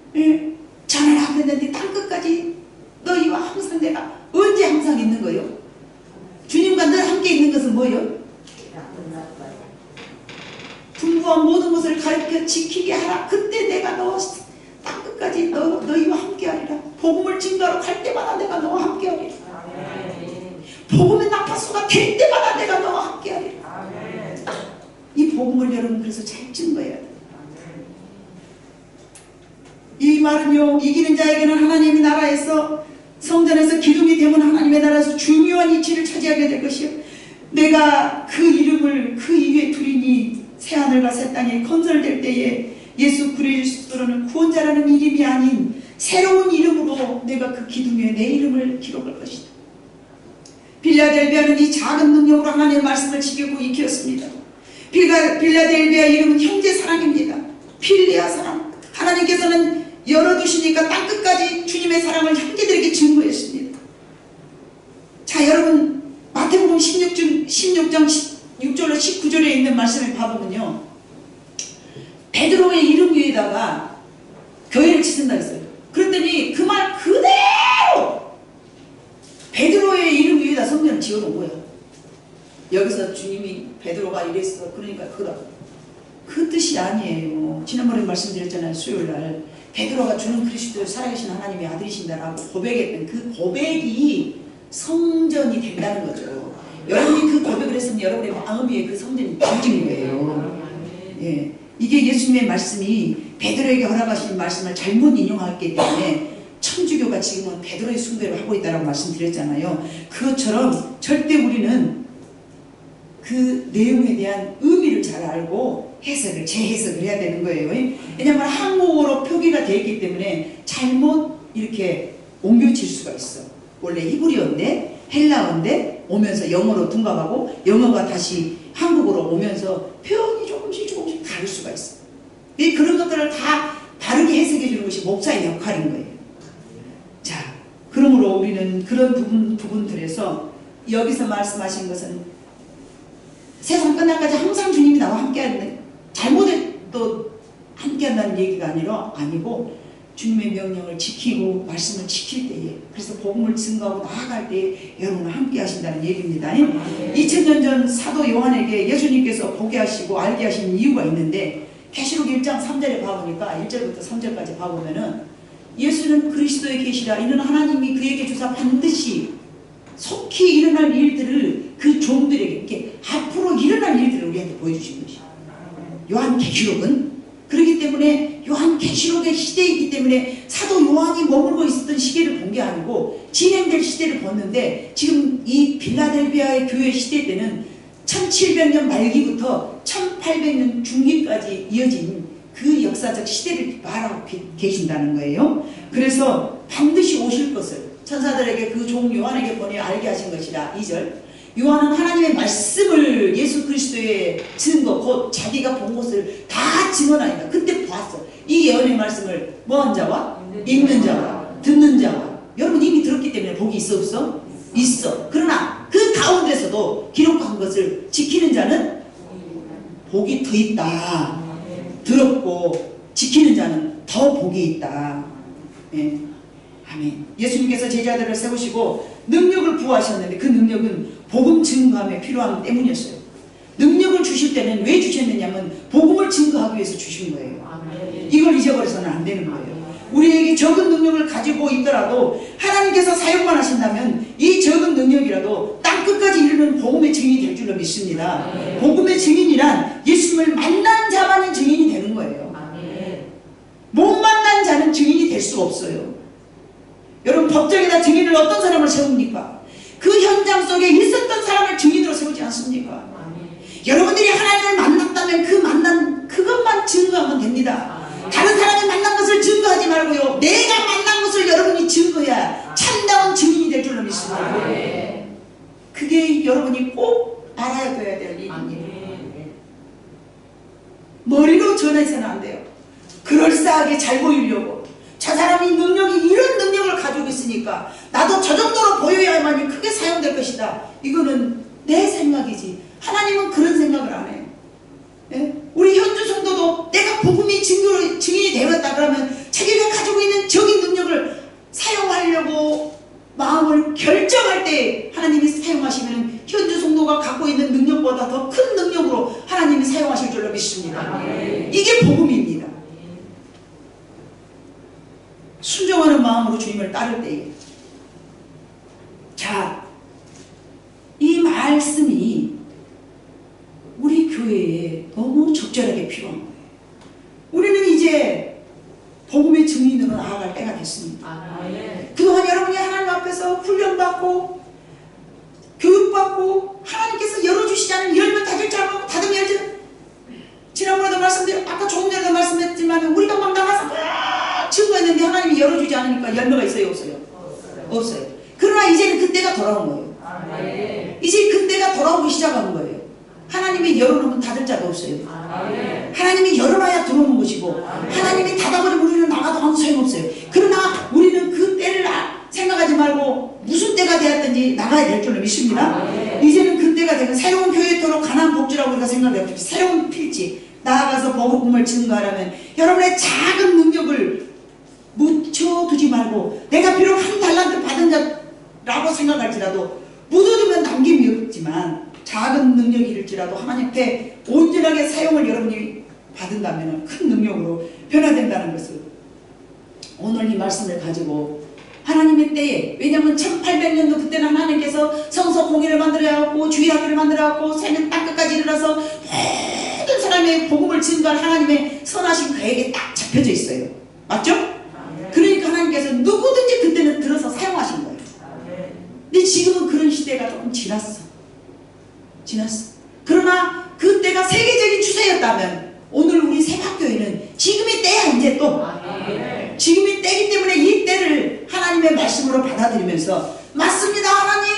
전하라 그랬는데 땅끝까지 너희와 항상 내가 언제 항상 있는 거예요? 주님과 늘 함께 있는 것은 뭐예요? 분부한 모든 것을 가르쳐 지키게 하라. 그때 내가 너 땅끝까지 너희와 함께 하리라. 복음을 증거하러 갈 때마다 내가 너와 함께 하리라. 복음의 낙파수가 될 때마다 내가 너와 함께 하리라. 이 복음을 여러분 그래서 잘 증거해야 돼. 이 말은요, 이기는 자에게는 하나님의 나라에서 성전에서 기둥이 되면 하나님의 나라에서 중요한 위치를 차지하게 될 것이요. 내가 그 이름을 그 위에 두리니 새하늘과 새 땅이 건설될 때에 예수 그리스도는 구원자라는 이름이 아닌 새로운 이름으로 내가 그 기둥 위에 내 이름을 기록할 것이다. 빌라델비아는 이 작은 능력으로 하나님의 말씀을 지키고 익혔습니다. 빌라델비아 이름은 형제 사랑입니다. 필리아 사랑. 하나님께서는 열어두시니까 땅끝까지 주님의 사랑을 형제들에게 증거했습니다. 자, 여러분 마태복음 16장 6절로 19절에 있는 말씀을 봐보면요, 베드로의 이름 위에다가 교회를 짓는다 했어요. 그랬더니 그 말 그대로 베드로의 이름 위에다 성전을 지어놓은 거예요. 여기서 주님이 베드로가 이랬어. 그러니까 그 뜻이 아니에요. 지난번에 말씀드렸잖아요. 수요일날 베드로가 주는 그리스도의 살아계신 하나님의 아들이신다라고 고백했던 그 고백이 성전이 된다는 거죠. 여러분이 그 고백을 했으면 여러분의 마음 위에 그 성전이 지어진 거예요. 예, 이게 예수님의 말씀이 베드로에게 허락하신 말씀을 잘못 인용했기 때문에 천주교가 지금은 베드로의 숭배를 하고 있다고 말씀드렸잖아요. 그것처럼 절대 우리는 그 내용에 대한 의미를 잘 알고 해석을 재해석을 해야 되는 거예요. 왜냐하면 한국어로 표기가 되어 있기 때문에 잘못 이렇게 옮겨질 수가 있어. 원래 히브리어인데 헬라어인데 오면서 영어로 둔갑하고 영어가 다시 한국어로 오면서 표현이 조금씩 다를 수가 있어. 그런 것들을 다 바르게 해석해 주는 것이 목사의 역할인 거예요. 자, 그러므로 우리는 그런 부분들에서 여기서 말씀하신 것은 세상 끝날까지 항상 주님이 나와 함께하는, 잘못해도 함께한다는 얘기가 아니고 주님의 명령을 지키고 말씀을 지킬 때에, 그래서 복음을 증거하고 나아갈 때에 여러분을 함께 하신다는 얘기입니다. 2000년 전 사도 요한에게 예수님께서 보게 하시고 알게 하신 이유가 있는데, 계시록 1장 3절에 봐보니까 1절부터 3절까지 봐보면은 예수는 그리스도에 계시라. 이는 하나님이 그에게 주사 반드시 속히 일어날 일들을 그 종들에게, 이렇게 앞으로 일어날 일들을 우리한테 보여주신 것이에요. 요한계시록은 그렇기 때문에 요한계시록의 시대이기 때문에 사도 요한이 머물고 있었던 시계를 본 게 아니고 진행될 시대를 봤는데, 지금 이 빌라델비아의 교회 시대 때는 1700년 말기부터 1800년 중기까지 이어진 그 역사적 시대를 말하고 계신다는 거예요. 그래서 반드시 오실 것을 천사들에게 그 종 요한에게 보내 알게 하신 것이라. 2절, 요한은 하나님의 말씀을 예수 그리스도의 증거, 곧 자기가 본 것을 다 증언하니까 그때 봤어. 이 예언의 말씀을 뭐한 자와? 읽는 자와 듣는 자와. 여러분 이미 들었기 때문에 복이 있어 없어? 있어. 그러나 그 가운데서도 기록한 것을 지키는 자는 복이 더 있다. 들었고 지키는 자는 더 복이 있다. 예. 아멘. 예수님께서 제자들을 세우시고 능력을 부어하셨는데 그 능력은 복음 증거함에 필요함 때문이었어요. 능력을 주실 때는 왜 주셨느냐면 복음을 증거하기 위해서 주신 거예요. 이걸 잊어버려서는 안 되는 거예요. 우리에게 적은 능력을 가지고 있더라도 하나님께서 사용만 하신다면 이 적은 능력이라도 땅 끝까지 이르는 복음의 증인이 될 줄로 믿습니다. 복음의 증인이란 예수님을 만난 자만이 증인이 되는 거예요. 못 만난 자는 증인이 될 수가 없어요. 여러분 법정에다 증인을 어떤 사람을 세웁니까? 그 현장 속에 있었던 사람을 증인으로 세우지 않습니까? 여러분들이 하나님을 만났다면 그 만난 그것만 증거하면 됩니다. 다른 사람이 만난 것을 증거하지 말고요, 내가 만난 것을 여러분이 증거해야 참다운 증인이 될 줄로 믿습니다. 그게 여러분이 꼭 알아야 돼야 될 일입니다. 머리로 전해서는 안 돼요. 그럴싸하게 잘 보이려고, 저 사람이 능력이 이런 능력을 가지고 있으니까 나도 저 정도로 보여야만이 크게 사용될 것이다. 이거는 내 생각이지 하나님은 그런 생각을 안 해요. 예? 우리 현주 성도도 내가 복음이 증인이 되었다 그러면 자기가 가지고 있는 적인 능력을 사용하려고 마음을 결정할 때 하나님이 사용하시면 현주 성도가 갖고 있는 능력보다 더 큰 능력으로 하나님이 사용하실 줄로 믿습니다. 이게 복음입니다. 순종하는 마음으로 주님을 따를 때에, 자, 이 말씀이 우리 교회에 너무 적절하게 필요한 거예요. 우리는 이제 복음의 증인으로 나아갈 때가 됐습니다. 그동안 여러분이 하나님 앞에서 훈련받고 교육받고 하나님께서 열어주시지 않은 열면 닫을 줄 알고 닫으면 열지. 지난번에도 아까 조금 전에도 말씀했지만 우리가 막 나가서 증거했는데 하나님이 열어주지 않으니까 열매가 있어요 없어요? 없어요. 그러나 이제는 그때가 돌아온 거예요. 이제 그때가 돌아오기 시작한 거예요. 하나님이 열어놓으면 닫을 자가 없어요. 하나님이 열어놔야 들어오는 것이고 하나님이 닫아버리면 우리는 나가도 아무 소용없어요. 그러나 우리는 그 때를 생각하지 말고 무슨 때가 되었든지 나가야 될 줄로 믿습니다. 이제는 그 때가 되면 새로운 교회토록 가난 복지라고 우리가 생각해요. 새로운 필지, 나아가서 복음을 증거하려면 여러분의 작은 능력을 묻혀두지 말고, 내가 비록 한 달란트 받은 자라고 생각할지라도 묻어두면 남김이 없지만 작은 능력일지라도 하나님 앞에 온전하게 사용을 여러분이 받은다면 큰 능력으로 변화된다는 것을 오늘 이 말씀을 가지고 하나님의 때에, 왜냐하면 1800년도 그때는 하나님께서 성서 공의를 만들어갖고 주의학교를 만들어갖고 새는 땅끝까지 일어나서 모든 사람의 복음을 증거할 하나님의 선하신 계획에 딱 잡혀져 있어요. 맞죠? 그러니까 하나님께서 누구든지 그때는 들어서 사용하신 거예요. 근데 지금은 그런 시대가 조금 지났어. 그러나 그때가 세계적인 추세였다면 오늘 우리 새학교에는 지금의 때야. 이제 또 지금의 때이기 때문에 이 때를 하나님의 말씀으로 받아들이면서, 맞습니다 하나님,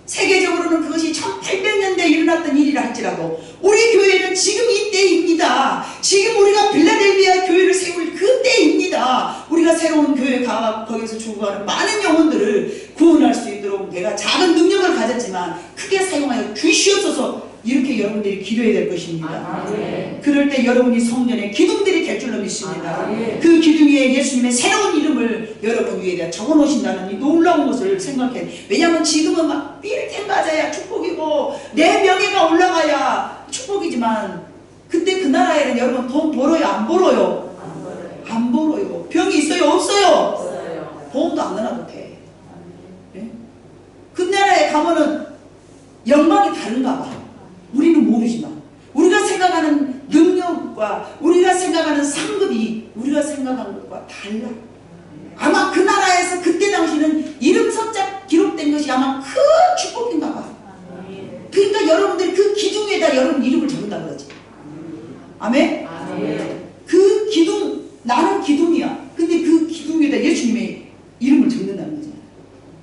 세계적으로는 그것이 1800년대에 일어났던 일이라 할지라도 우리 교회는 지금 이 때입니다. 지금 우리가 빌라델비아 교회를 세울 그 때입니다. 우리가 새로운 교회가 거기서 죽어가는 많은 영혼들을 구원할 수 있도록 내가 작은 능력을 가졌지만 크게 사용하여 주시옵소서, 이렇게 여러분들이 기도해야 될 것입니다. 그럴 때 여러분이 성전의 기둥들이 될 줄로 믿습니다. 그 기둥 위에 예수님의 새로운 이름을 여러분 위에 적어놓으신다는 이 놀라운 것을 생각해. 왜냐하면 지금은 막 빌딩 가자야 축복이고 내 명예가 올라가야 축복이지만, 그때 그 나라에는 여러분 돈 벌어요 안 벌어요? 안 벌어요. 병이 있어요 없어요? 보험도 안 나눠도 돼. 네? 그 나라에 가면은 영광이 다른가 봐. 우리는 모르지만 우리가 생각하는 능력과 우리가 생각하는 상급이 우리가 생각하는 것과 달라. 아마 그 나라에서 그때 당시는 이름 석자 기록된 것이 아마 큰 축복인가 봐. 그러니까 여러분들이 그 기둥 위에다 여러분 이름을 적는다 그러지. 아멘? 그 기둥, 나는 기둥이야. 근데 그 기둥 위에다 예수님의 이름을 적는다는 거잖아.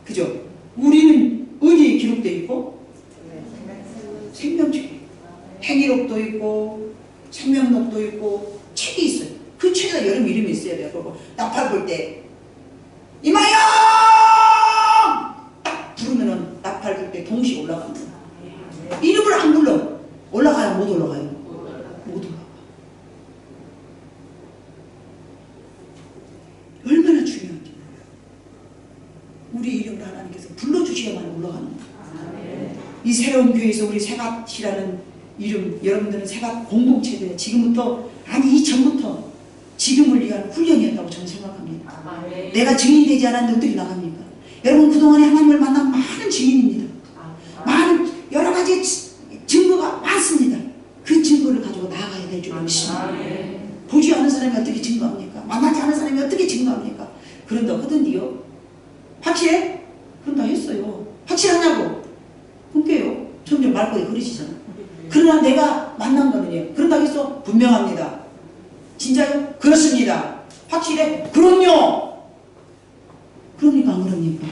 그죠? 우리는 어디에 기록되어 있고? 생명책에 행위록도 있고 생명록도 있고 책이 있어요. 그 책에다 여러분 이름이 있어야 돼요. 그리고 나팔 불 때 이마영 딱 부르면은 나팔 불 때 동시에 올라갑니다. 이름을 안 불러 올라가요? 못 올라가요? 못 올라가. 얼마나 중요한지 우리 이름을 하나님께서 불러주셔야만 올라가는 거예요. 이 새로운 교회에서 우리 새갓이라는 이름, 여러분들은 새갓 공동체들 지금부터, 아니 이전부터 지금을 위한 훈련이었다고 저는 생각합니다. 내가 증인이 되지 않았는데 어떻게 나갑니까? 여러분 그동안에 하나님을 만난 많은 증인입니다. 많은 여러 가지 증거가 많습니다. 그 증거를 가지고 나아가야 될 줄 믿습니다. 보지 않은 사람이 어떻게 증거합니까? 만나지 않은 사람이 어떻게 증거합니까? 그런다 하던데요? 확실해? 그런다 했어요. 확실하냐고? 끊겨요. 점점 말꼬리 흐르시잖아. 그러나 내가 만난 거는요. 그런다고 해서 분명합니다. 진짜요? 그렇습니다. 확실해? 그럼요. 그러니까 안 그럽니까?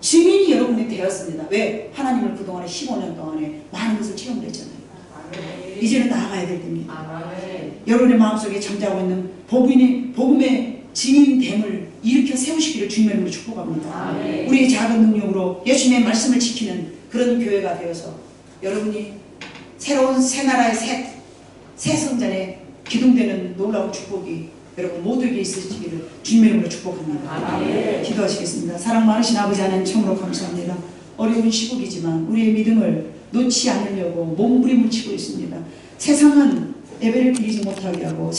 증인이 여러분이 되었습니다. 왜? 하나님을 그동안에 15년 동안에 많은 것을 체험했잖아요. 이제는 나아가야 될 때입니다. 여러분의 마음속에 잠자고 있는 복음의 증인됨을 일으켜 세우시기를 주님으로 축복합니다. 우리의 작은 능력으로 예수님의 말씀을 지키는 그런 교회가 되어서 여러분이 새로운 새 나라의 새 성전에 기둥되는 놀라운 축복이 여러분 모두에게 있으시기를 주님의 이름으로 축복합니다. 기도하시겠습니다. 사랑 많으신 아버지 하나님 참으로 감사합니다. 어려운 시국이지만 우리의 믿음을 놓지 않으려고 몸부림을 치고 있습니다. 세상은 예배를 드리지 못하게 하고